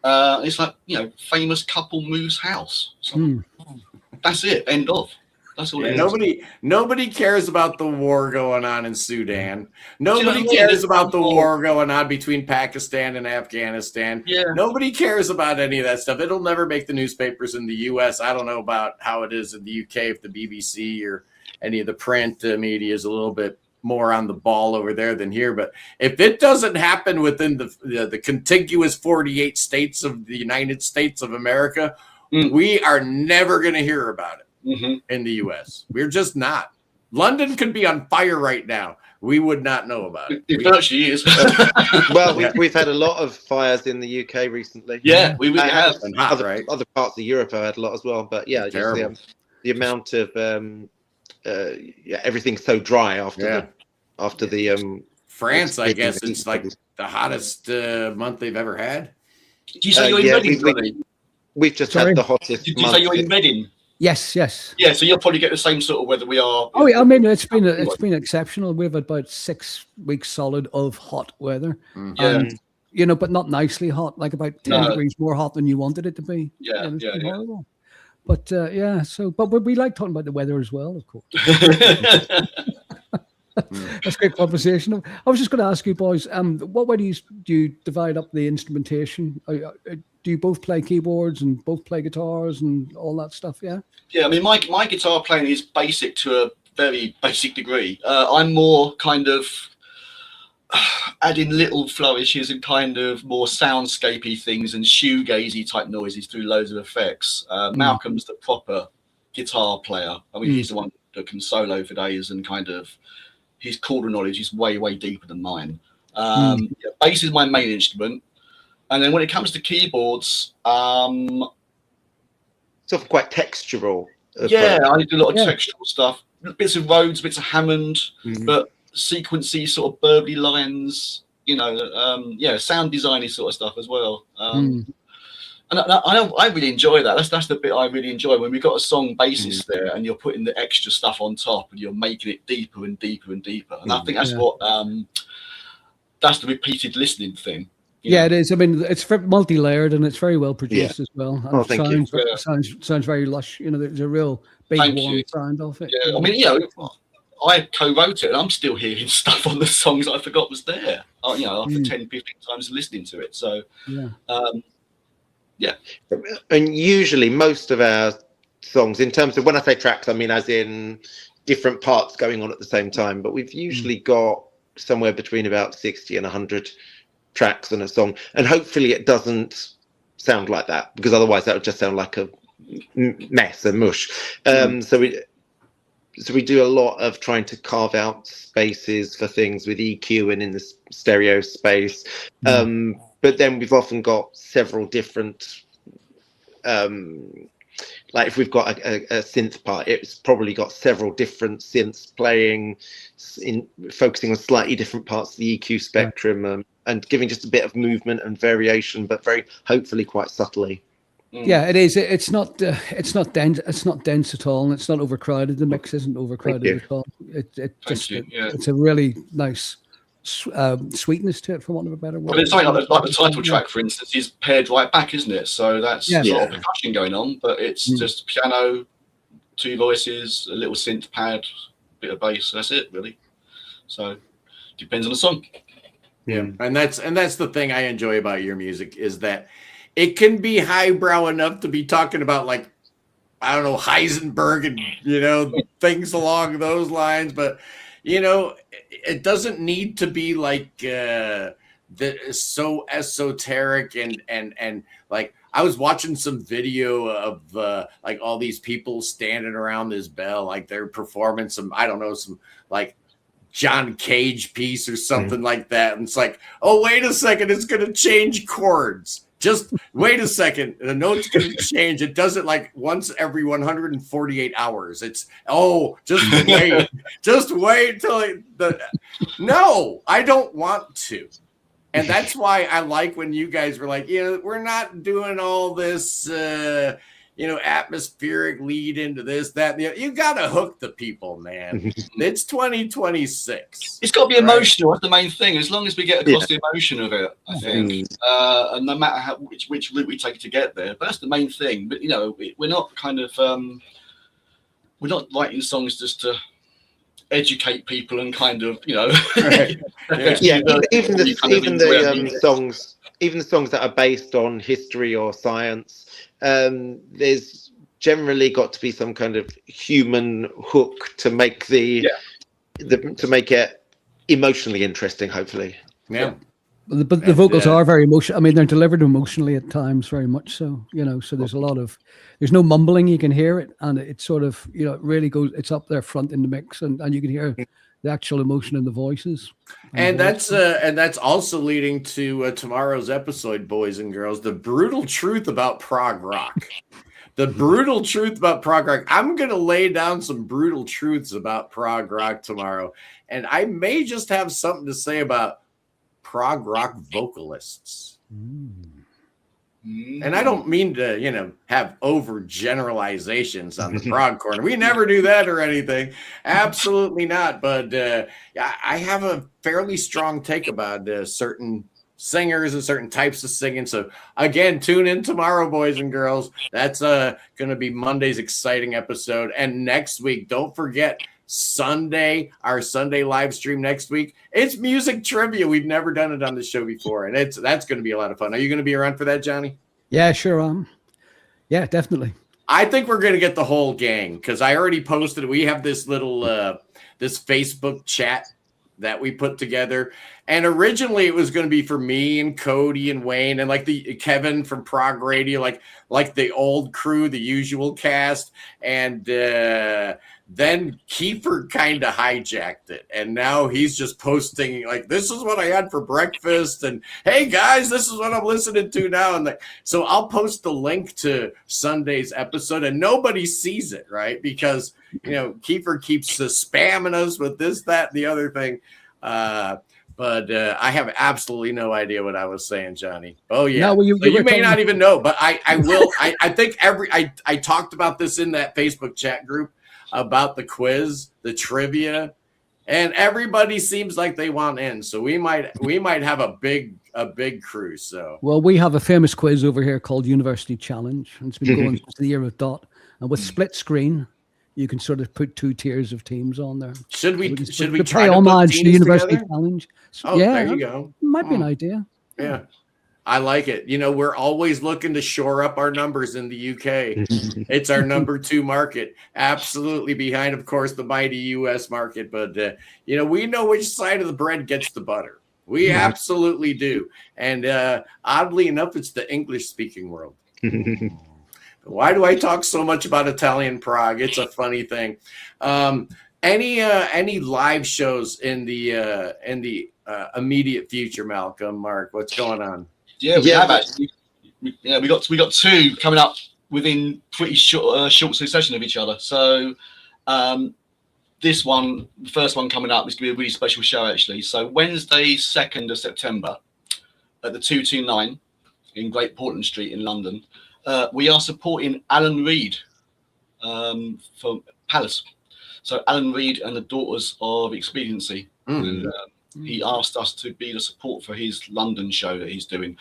It's like, you know, famous couple moves house. So that's it. End of. That's all. Nobody cares about the war going on in Sudan. Nobody cares about the war going on between Pakistan and Afghanistan. Yeah. Nobody cares about any of that stuff. It'll never make the newspapers in the U.S. I don't know about how it is in the UK, if the BBC or any of the print media is a little bit more on the ball over there than here. But if it doesn't happen within the contiguous 48 states of the United States of America, we are never going to hear about it. In the U.S. We're just not. London could be on fire right now. We would not know about it. It actually is. Well, we've had a lot of fires in the UK recently. Yeah, we really have. And hot, right? Other parts of Europe have had a lot as well. But yeah, just the amount of everything's so dry after the France, I guess it's like the hottest month they've ever had. Did you say you're in Reading? We've just had the hottest. Did you say you're in Reading? Yes. Yeah, so you'll probably get the same sort of weather we are. Oh, yeah, I mean, it's been exceptional. We've had about 6 weeks solid of hot weather, and you know, but not nicely hot, like about 10 degrees more hot than you wanted it to be. Yeah. Horrible. But but we like talking about the weather as well, of course. That's great conversation. I was just going to ask you boys, what way do you divide up the instrumentation? Do you both play keyboards and both play guitars and all that stuff? Yeah. Yeah, I mean, my guitar playing is basic to a very basic degree. I'm more kind of adding little flourishes and kind of more soundscapey things and shoegazy type noises through loads of effects. Malcolm's the proper guitar player. I mean, he's the one that can solo for days and kind of his chord knowledge is way, way deeper than mine. Bass is my main instrument. And then when it comes to keyboards, sort of quite textural. I do a lot of textural stuff. Bits of Rhodes, bits of Hammond, but sequency sort of burbly lines, you know, sound designy sort of stuff as well. And I really enjoy that. That's the bit I really enjoy, when we've got a song basis there and you're putting the extra stuff on top and you're making it deeper and deeper and deeper. And I think that's what that's the repeated listening thing. Yeah, it is. I mean, it's multi-layered and it's very well produced as well. And thank you. Sounds very lush. You know, there's a real big warm sound of it. Yeah, I mean, you know, I co-wrote it and I'm still hearing stuff on the songs I forgot was there. You know, after 10, 15 times listening to it. So, And usually most of our songs, in terms of, when I say tracks, I mean as in different parts going on at the same time, but we've usually got somewhere between about 60 and 100 tracks on a song, and hopefully it doesn't sound like that, because otherwise that would just sound like a mess, a mush. So we do a lot of trying to carve out spaces for things with EQ and in the stereo space. But then we've often got several different, like if we've got a synth part, it's probably got several different synths playing, focusing on slightly different parts of the EQ spectrum, and giving just a bit of movement and variation, but very hopefully quite subtly. Yeah, it is. It's not dense. It's not dense at all, and it's not overcrowded. The mix isn't overcrowded at all. It's a really nice sweetness to it, for want of a better word. But it's like the title track, for instance, is paired right back, isn't it? So that's sort of percussion going on, but it's just piano, 2 voices, a little synth pad, bit of bass. That's it, really. So depends on the song. Yeah, and that's the thing I enjoy about your music, is that it can be highbrow enough to be talking about, like, I don't know, Heisenberg and, you know, things along those lines, but you know, it doesn't need to be like so esoteric and like, I was watching some video of like all these people standing around this bell, like they're performing some, I don't know, some like John Cage piece or something like that. And it's like, oh, wait a second, it's going to change chords. Just wait a second. The note's going to change. It does it like once every 148 hours. It's, just wait. Just wait till no, I don't want to. And that's why I like when you guys were like, we're not doing all this, atmospheric lead into this, that, and the other. You got to hook the people, man. It's 2026. It's got to be emotional. That's the main thing. As long as we get across the emotion of it, I think, and no matter which route we take to get there, but that's the main thing. But we're not kind of we're not writing songs just to educate people and kind of right. even the songs that are based on history or science, there's generally got to be some kind of human hook to make to make it emotionally interesting, hopefully. But the vocals are very emotional. I mean, they're delivered emotionally at times, very much so. So there's there's no mumbling. You can hear it, and it sort of, it really goes. It's up there front in the mix, and you can hear the actual emotion in the voices. And that's also leading to tomorrow's episode, boys and girls, the brutal truth about prog rock. The brutal truth about prog rock. I'm going to lay down some brutal truths about prog rock tomorrow, and I may just have something to say about prog rock vocalists. And I don't mean to, have over generalizations on the Prog Corner. We never do that or anything. Absolutely not. But I have a fairly strong take about certain singers and certain types of singing. So again, tune in tomorrow, boys and girls. That's going to be Monday's exciting episode. And next week, don't forget, Sunday, our Sunday live stream next week, it's music trivia. We've never done it on the show before, and that's going to be a lot of fun. Are you going to be around for that, Johnny? Yeah, sure. Yeah, definitely. I think we're going to get the whole gang, because I already posted. We have this little this Facebook chat that we put together, and originally it was going to be for me and Cody and Wayne and like the Kevin from Prog Radio, like the old crew, the usual cast, and then Kiefer kind of hijacked it, and now he's just posting like, this is what I had for breakfast, and hey guys, this is what I'm listening to now. And so I'll post the link to Sunday's episode, and nobody sees it, right? Because Kiefer keeps spamming us with this, that, and the other thing. But I have absolutely no idea what I was saying, Johnny. Oh yeah, no, well, you may not even know, but I will. I think I talked about this in that Facebook chat group about the quiz, the trivia, and everybody seems like they want in. So we might have a big crew. So we have a famous quiz over here called University Challenge, and it's been going since the year of Dot, and with split screen, you can sort of put two tiers of teams on there. Should we try to homage to the University Challenge? Oh, yeah, there you go. Might be an idea. Yeah. I like it. We're always looking to shore up our numbers in the UK. It's our number 2 market, absolutely behind, of course, the mighty US market. But, we know which side of the bread gets the butter. We absolutely do. And oddly enough, it's the English-speaking world. Why do I talk so much about Italian Prague? It's a funny thing. Any live shows in the immediate future, Malcolm, Mark? What's going on? Yeah, we have actually. We got 2 coming up within pretty short succession of each other. So this one, the first one coming up, is going to be a really special show actually. So Wednesday, 2nd of September, at the 229 in Great Portland Street in London, we are supporting Alan Reid from Palace. So Alan Reid and the Daughters of Expediency. And, he asked us to be the support for his London show that he's doing.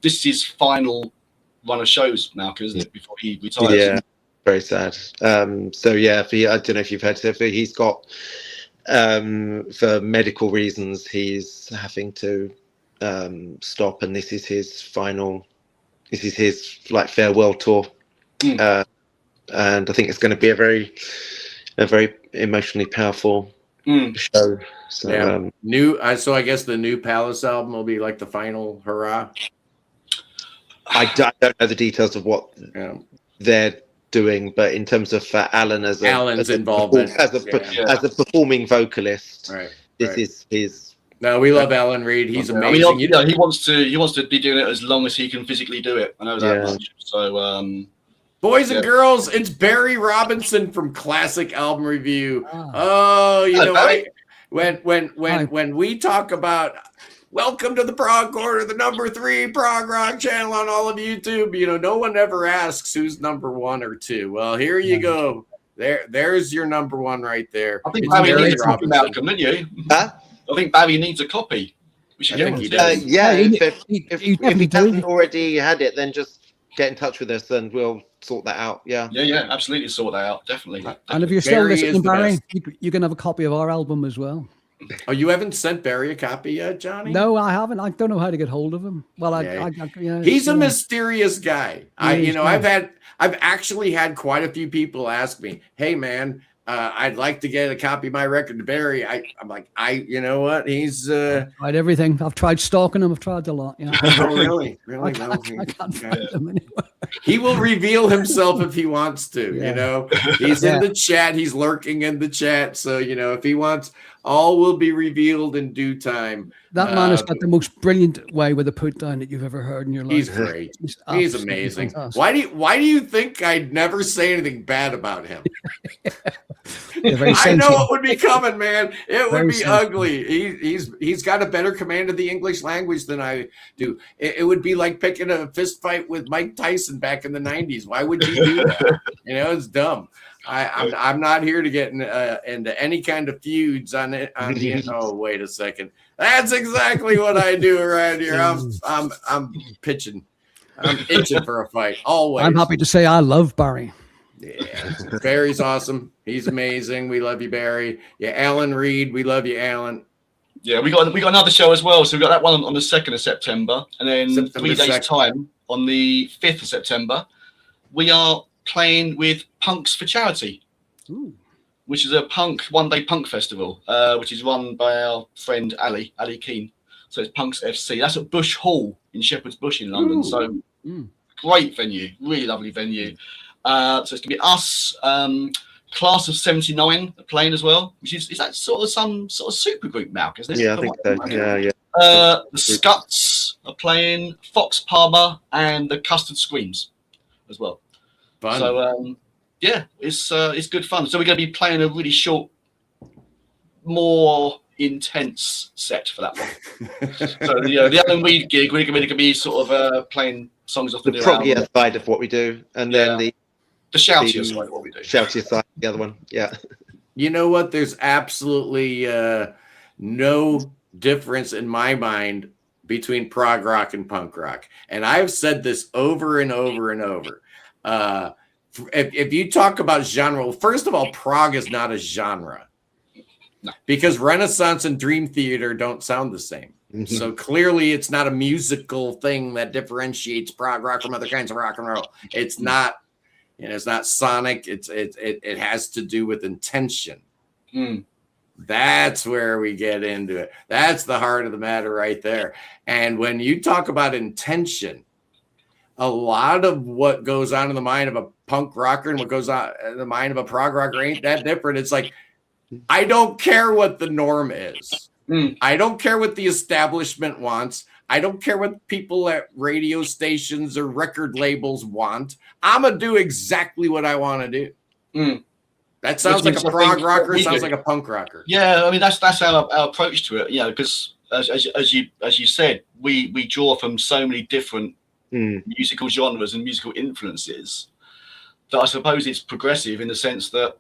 This is his final run of shows now, isn't it? Before he retires. Yeah, very sad. So yeah, I don't know if you've heard of it. He's got for medical reasons he's having to stop, and this is his final. This is his farewell tour, and I think it's going to be a very emotionally powerful show. So yeah. So I guess the new Palace album will be like the final hurrah. I don't know the details of what they're doing, but in terms of Alan Alan's involvement as a performing vocalist, right, this is his No, we love Alan Reed. He's I amazing. mean, he wants to be doing it as long as he can physically do it. I know that much. So, boys and girls, it's Barry Robinson from Classic Album Review. Oh, you know, when we talk about welcome to the Prog Corner, the #3 prog rock channel on all of YouTube, you know, no one ever asks who's number 1 or 2. Well, here you go. There's your number 1 right there. I think Barry needs a copy, Malcolm, don't you? Huh? I think Barry needs a copy. We should get he does. If he hasn't already had it, then just get in touch with us and we'll sort that out. Yeah, absolutely sort that out. Definitely. And if you're still listening, Barry, you can have a copy of our album as well. Oh, you haven't sent Barry a copy yet, Johnny? No, I haven't. I don't know how to get hold of him. Well, he's a mysterious guy. I've actually had quite a few people ask me, "Hey, man, I'd like to get a copy of my record to Barry." I'm like, you know what? He's tried everything. I've tried stalking him. I've tried a lot. Yeah. Oh, really? I can't find him anywhere. He will reveal himself if he wants to. You know, he's in the chat. He's lurking in the chat. So you know, if he wants, all will be revealed in due time. That man has got the most brilliant way with a put down that you've ever heard in your life. He's great. He's amazing. Fantastic. Why do you think I'd never say anything bad about him? I know it would be coming, man. It would be ugly. He's got a better command of the English language than I do. It would be like picking a fist fight with Mike Tyson back in the 90s. Why would you do that? You know, it's dumb. I'm not here to get into any kind of feuds on it. Oh, wait a second. That's exactly what I do around here. I'm pitching. I'm itching for a fight always. I'm happy to say I love Barry. Yeah, Barry's awesome. He's amazing. We love you, Barry. Yeah, Alan Reed. We love you, Alan. Yeah, we got another show as well. So we got that one on the 2nd of September, and then 3 days time on the 5th of September, we are playing with Punks for Charity, which is a one-day punk festival, which is run by our friend Ali Keane. So it's Punks FC. That's at Bush Hall in Shepherd's Bush in London. So great venue, really lovely venue. So it's gonna be us, Class of 79 playing as well, which is that sort of some sort of super group, Malc, isn't it? Yeah, I think so. Yeah. The Scuts are playing, Fox Palmer, and the Custard Screams as well. Fun. So it's good fun. So we're going to be playing a really short, more intense set for that one. So the Alan Reed gig, we're going to be sort of playing songs off the new album. The side of what we do, and then the shoutier side of what we do. Shoutier side, the other one. Yeah. You know what? There's absolutely no difference in my mind between prog rock and punk rock, and I've said this over and over and over. If you talk about genre, well, first of all, prog is not a genre. No. Because Renaissance and Dream Theater don't sound the same. Mm-hmm. So clearly it's not a musical thing that differentiates prog rock from other kinds of rock and roll. It's not, it's not sonic. It has to do with intention. That's where we get into it. That's the heart of the matter right there. And when you talk about intention, a lot of what goes on in the mind of a punk rocker and what goes on in the mind of a prog rocker ain't that different. It's like, I don't care what the norm is. I don't care what the establishment wants. I don't care what people at radio stations or record labels want. I'm going to do exactly what I want to do. That sounds like a prog rocker. Sounds like a punk rocker. Yeah, I mean, that's our approach to it. Because as you said, we draw from so many different musical genres and musical influences that I suppose it's progressive in the sense that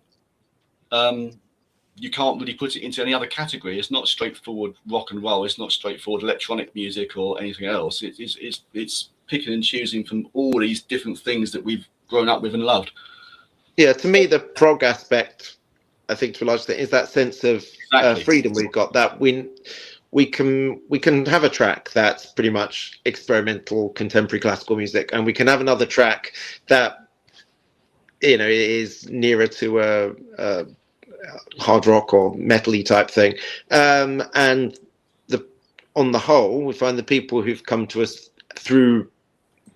you can't really put it into any other category. It's not straightforward rock and roll. It's not straightforward electronic music or anything else. It's picking and choosing from all these different things that we've grown up with and loved. Yeah, to me, the prog aspect, I think to a large extent, is that sense of freedom we've got. That we can have a track that's pretty much experimental contemporary classical music, and we can have another track that is nearer to a hard rock or metal-y type thing. And on the whole, we find the people who've come to us through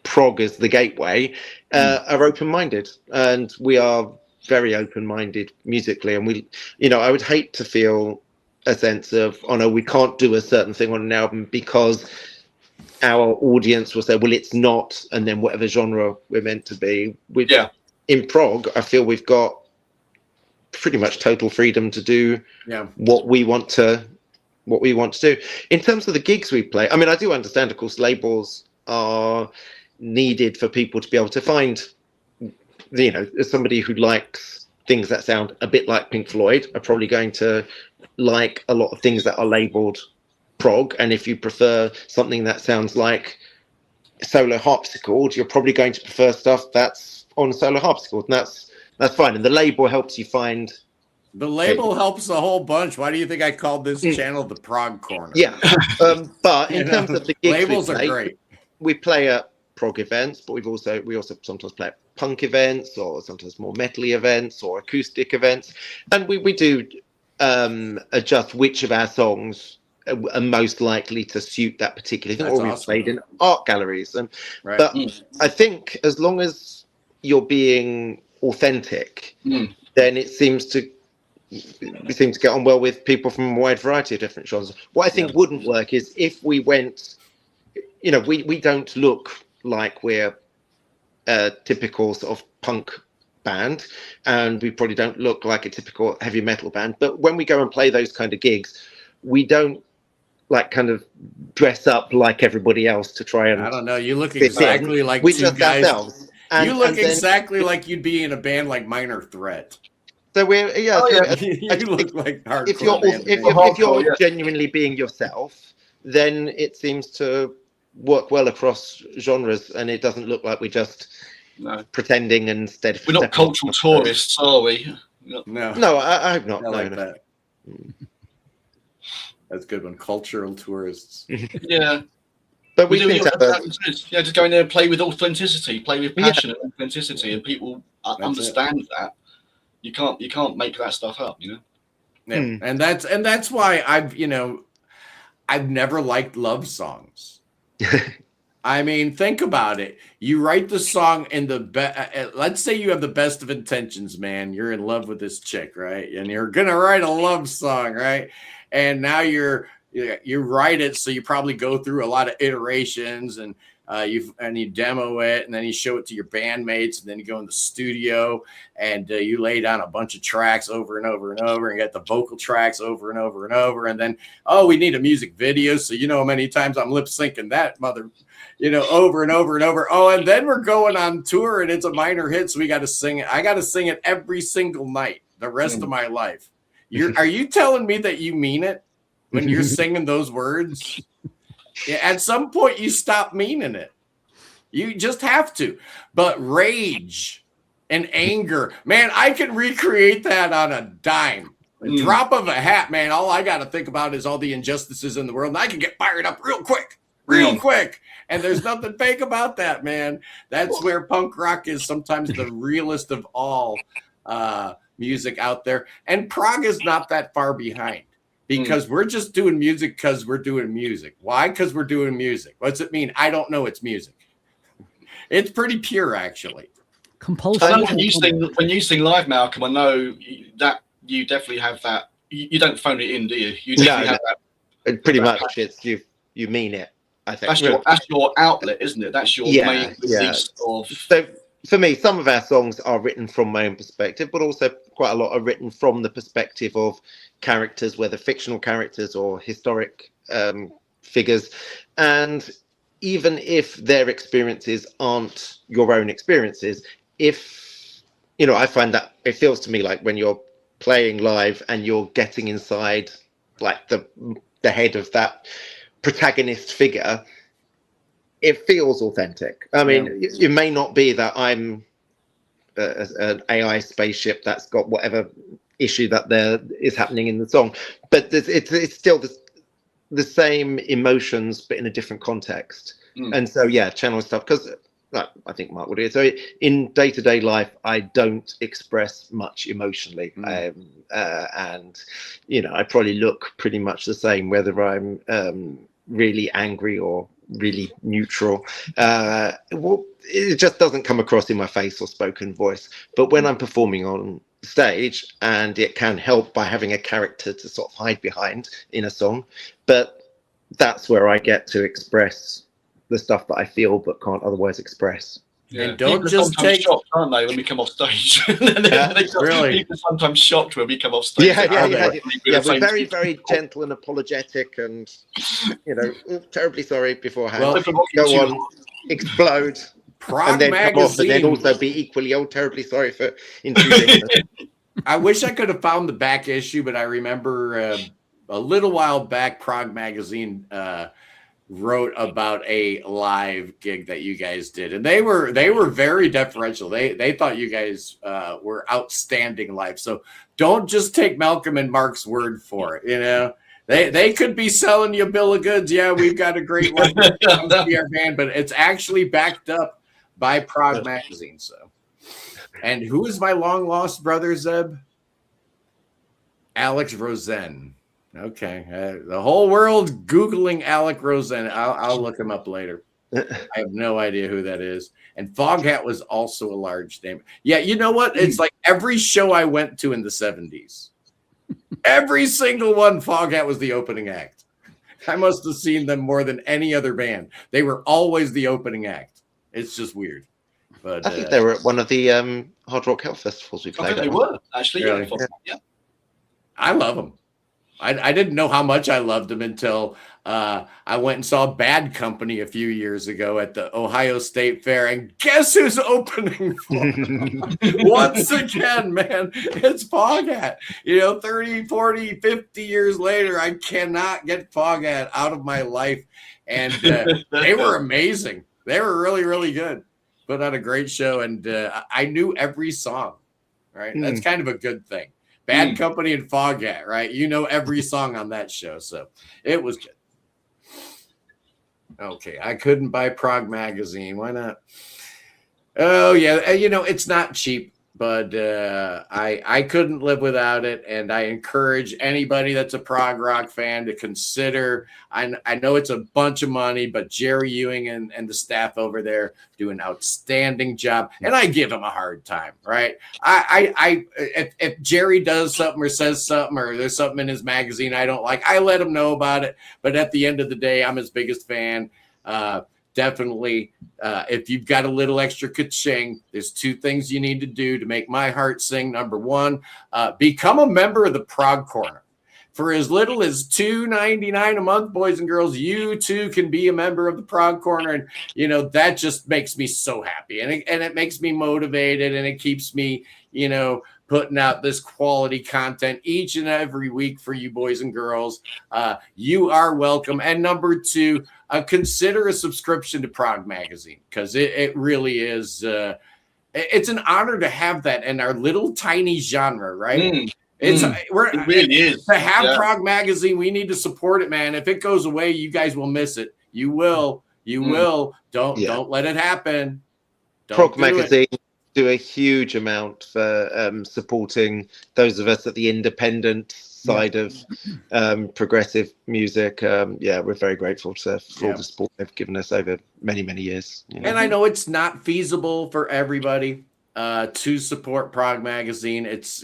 prog as the gateway are open-minded, and we are very open-minded musically. And I would hate to feel a sense of, oh no, we can't do a certain thing on an album because our audience will say, well, it's not, and then whatever genre we're meant to be. In prog, I feel we've got pretty much total freedom to do what we want to do. In terms of the gigs we play, I mean, I do understand, of course, labels are needed for people to be able to find, you know, somebody who likes things that sound a bit like Pink Floyd are probably going to like a lot of things that are labeled prog, and if you prefer something that sounds like solo harpsichord, you're probably going to prefer stuff that's on solo harpsichord, and that's fine. And the label helps you find. The label helps a whole bunch. Why do you think I called this channel the Prog Corner? Yeah, but in terms of the gigs labels are great. We play at prog events, but we also sometimes play at punk events, or sometimes more metal-y events, or acoustic events, and we do adjust which of our songs are most likely to suit that particular thing. Or we've played in art galleries, and but I think as long as you're being authentic, then it seems to get on well with people from a wide variety of different genres. What I think wouldn't work is if we went, you know, we don't look like we're a typical sort of punk band, and we probably don't look like a typical heavy metal band, but when we go and play those kind of gigs, we don't like kind of dress up like everybody else to try and, I don't know, you look exactly like we two just guys. Ourselves. You look exactly like you'd be in a band like Minor Threat. So we're you look like hardcore. If you're genuinely being yourself, then it seems to work well across genres, and it doesn't look like we're just pretending instead. We're not cultural tourists, are we? No, I hope not. I like that. That's a good one. Cultural tourists. Yeah. But we think that just go in there and play with authenticity, play with passion and authenticity, and people understand that. You can't make that stuff up, you know. Yeah. And that's why I've never liked love songs. I mean, think about it. You write the song in let's say you have the best of intentions, man. You're in love with this chick, right? And you're gonna write a love song, right? And now you write it, so you probably go through a lot of iterations, and you demo it, and then you show it to your bandmates, and then you go in the studio and you lay down a bunch of tracks over and over and over, and get the vocal tracks over and over and over, and then we need a music video, so you know how many times I'm lip syncing that over and over and over. And then we're going on tour, and it's a minor hit, so we got to sing it. I got to sing it every single night the rest of my life. Are you telling me that you mean it when you're singing those words? Yeah, at some point you stop meaning it. You just have to. But rage and anger, man, I can recreate that on a dime. A drop of a hat, man. All I got to think about is all the injustices in the world, and I can get fired up real quick. And there's nothing fake about that, man. That's where punk rock is sometimes the realest of all music out there. And prog is not that far behind. Because we're just doing music because we're doing music. Why? Because we're doing music. What's it mean? I don't know. It's music. It's pretty pure, actually. Compulsion. When you sing live, Malcolm, I know that you definitely have that. You don't phone it in, do you? You definitely have that. Pretty much, it's you mean it. I think that's your outlet, isn't it? That's your main release of. So for me, some of our songs are written from my own perspective, but also quite a lot are written from the perspective of characters, whether fictional characters or historic figures. And even if their experiences aren't your own experiences, I find that it feels to me like when you're playing live and you're getting inside like the head of that protagonist figure, it feels authentic. I mean, it may not be that I'm an AI spaceship that's got whatever issue that there is happening in the song, but it's still the same emotions, but in a different context. And so, channel stuff, because I think Mark would do it. So in day-to-day life, I don't express much emotionally. And, I probably look pretty much the same, whether I'm really angry or really neutral. It just doesn't come across in my face or spoken voice. But when I'm performing on stage, and it can help by having a character to sort of hide behind in a song. But that's where I get to express the stuff that I feel but can't otherwise express. Yeah. And don't People just are sometimes take shocked, aren't they, when we come off stage? Really? People are sometimes shocked when we come off stage. Yeah, we're very, very gentle and apologetic, and terribly sorry beforehand. Well, go on, explode, Prog and then Magazine. come off, and then also be equally terribly sorry for intruding. I wish I could have found the back issue, but I remember a little while back, Prog Magazine wrote about a live gig that you guys did, and they were very deferential. They thought you guys were outstanding live. So don't just take Malcolm and Mark's word for it. They could be selling you a bill of goods. Yeah, we've got a great one. Come see our band, but it's actually backed up by Prog Magazine. So, and who is my long lost brother, Zeb? Alex Rosen. Okay, the whole world Googling Alec Rosen. I'll look him up later. I have no idea who that is. And Foghat was also a large name. Yeah, you know what? It's like every show I went to in the 70s. Every single one, Foghat was the opening act. I must have seen them more than any other band. They were always the opening act. It's just weird. But I think they were at one of the Hard Rock Hell festivals we played. They were, actually. Really? Yeah. I love them. I didn't know how much I loved them until I went and saw Bad Company a few years ago at the Ohio State Fair. And guess who's opening for them? Once again, man, it's Foghat. 30, 40, 50 years later, I cannot get Foghat out of my life. And they were amazing. They were really, really good. Put on a great show. And I knew every song, right? That's kind of a good thing. Bad Company and Foghat, right? Every song on that show. So it was good. Okay, I couldn't buy Prog Magazine. Why not? Oh, yeah. It's not cheap, but I couldn't live without it. And I encourage anybody that's a prog rock fan to consider. I know it's a bunch of money, but Jerry Ewing and the staff over there do an outstanding job. And I give him a hard time, right? If Jerry does something or says something or there's something in his magazine I don't like, I let him know about it. But at the end of the day, I'm his biggest fan. Definitely, if you've got a little extra ka-ching, there's two things you need to do to make my heart sing. Number one, become a member of the Prog Corner. For as little as $2.99 a month, boys and girls, you too can be a member of the Prog Corner. And, that just makes me so happy. And it makes me motivated, and it keeps me, putting out this quality content each and every week for you boys and girls. You are welcome. And number two, consider a subscription to Prog Magazine, because it really is. It's an honor to have that in our little tiny genre, right? It really is. To have Prog Magazine, we need to support it, man. If it goes away, you guys will miss it. You will. You will. Don't let it happen. Prog Magazine do a huge amount for supporting those of us at the independent side of progressive music. We're very grateful for all the support they've given us over many, many years. And I know it's not feasible for everybody to support Prog Magazine. It's,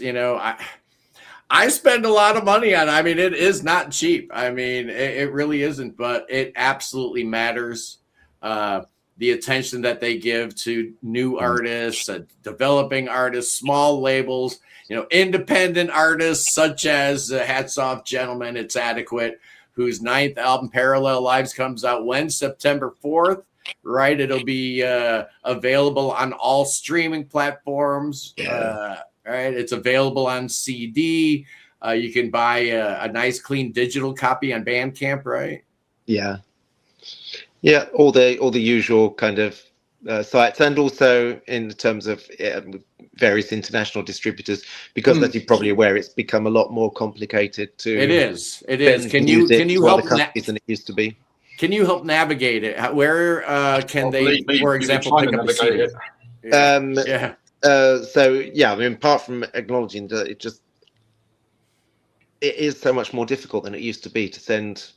I spend a lot of money on it. I mean, it is not cheap. I mean, it really isn't, but it absolutely matters. The attention that they give to new artists, developing artists, small labels, independent artists such as Hats Off Gentlemen, It's Adequate, whose 9th album Parallel Lives comes out September 4th, right? It'll be available on all streaming platforms. Right? It's available on CD. You can buy a nice, clean digital copy on Bandcamp, right? Yeah, all the usual kind of sites, and also in terms of various international distributors, because as you're probably aware, it's become a lot more complicated to. It is. Can you help than it used to be? Can you help navigate it? Where can they, for example, pick up a CD? I mean, apart from acknowledging that it is so much more difficult than it used to be to send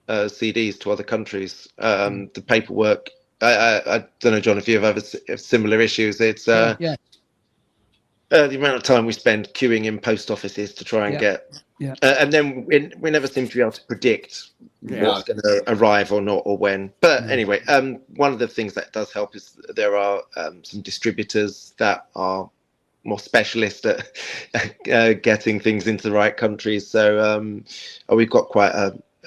CDs to other countries. The paperwork, I don't know, John, if you have ever similar issues. It's The amount of time we spend queuing in post offices to try and get, and then we never seem to be able to predict what's going to arrive or not or when. But anyway, one of the things that does help is there are some distributors that are more specialist at getting things into the right countries. So we've got quite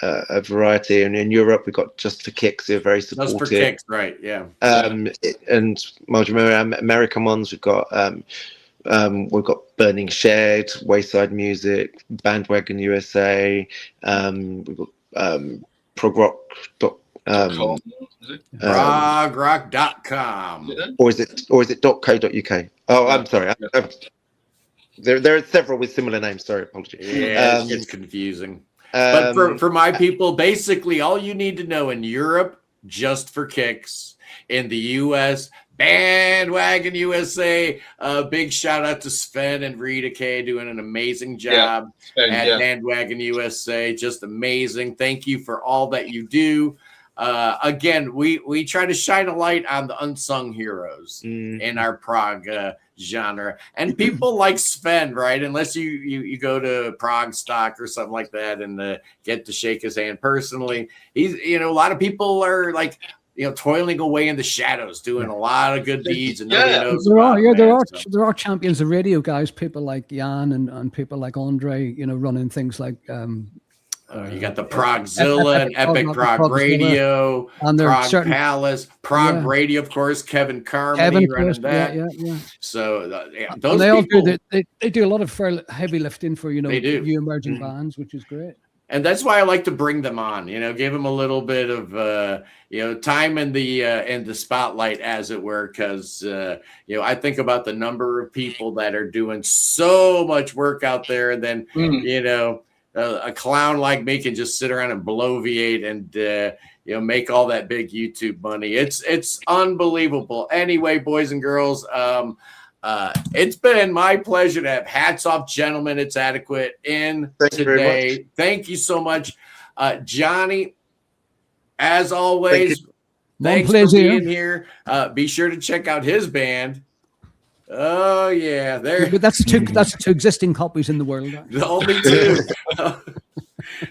a variety, and in Europe we've got Just for Kicks, who are very supportive. Just for Kicks, right? Yeah. And American ones, we've got Burning Shed, Wayside Music, Bandwagon USA. We've got Prog Rock. ProgRock.com. Or is it .co.uk? Oh, I'm sorry. There are several with similar names. Sorry, apologies. Yeah, it's confusing. But for my people, basically all you need to know in Europe, Just for Kicks. In the US, Bandwagon USA. Big shout out to Sven and Rita K, doing an amazing job at Bandwagon USA. Just amazing. Thank you for all that you do. Again, we try to shine a light on the unsung heroes in our prog genre, and people like Sven, right? Unless you go to Prog Stock or something like that and get to shake his hand personally, he's a lot of people are like toiling away in the shadows, doing a lot of good deeds, and nobody knows. There are champions of radio guys, people like Jan and people like Andre, running things like. You got the Progzilla and Epic Prog Radio, and Prog Palace, Prog Radio, of course. Kevin Carmody running that. Yeah. So those people, they do a lot of fairly heavy lifting for new emerging bands, which is great. And that's why I like to bring them on. Give them a little bit of time in the spotlight, as it were, because I think about the number of people that are doing so much work out there, and then a clown like me can just sit around and bloviate and make all that big YouTube money. It's unbelievable. Anyway, boys and girls, it's been my pleasure to have Hats Off Gentlemen, It's Adequate in today. Thank you so much, Johnny. As always, thanks for being here. Be sure to check out his band. Oh yeah, there. But that's two existing copies in the world. Only two.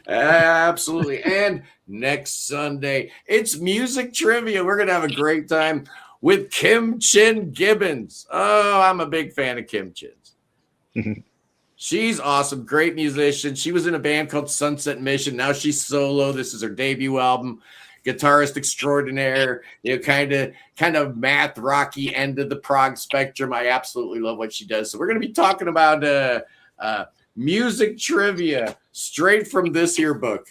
Absolutely. And next Sunday, it's music trivia. We're gonna have a great time with Kim Chin Gibbons. Oh, I'm a big fan of Kim Chin's. She's awesome, great musician. She was in a band called Sunset Mission. Now she's solo. This is her debut album. Guitarist extraordinaire, kind of math rocky end of the prog spectrum. I absolutely love what she does. So we're going to be talking about music trivia straight from this here book.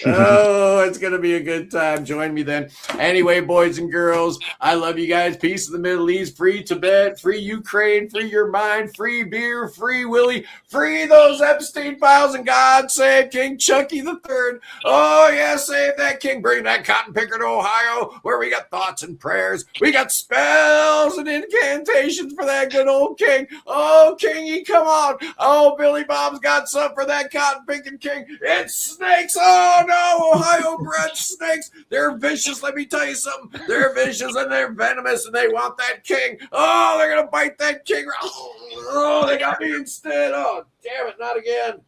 Oh, it's going to be a good time. Join me then. Anyway, boys and girls, I love you guys. Peace in the Middle East, free Tibet, free Ukraine, free your mind, free beer, free Willie, free those Epstein files, and God save King Chucky III. Oh, yeah, save that king. Bring that cotton picker to Ohio, where we got thoughts and prayers. We got spells and incantations for that good old king. Oh, Kingy, come on. Oh, Billy Bob's got some for that cotton picking king. It's snakes. Oh, no, Ohio bred snakes. They're vicious. Let me tell you something. They're vicious and they're venomous and they want that king. Oh, they're going to bite that king. Oh, they got me instead. Oh, damn it. Not again.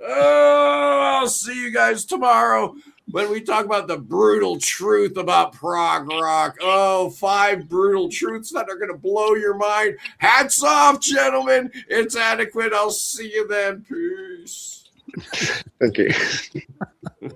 Oh, I'll see you guys tomorrow when we talk about the brutal truth about prog rock. Oh, 5 brutal truths that are going to blow your mind. Hats off, gentlemen. It's adequate. I'll see you then. Peace. Thank you.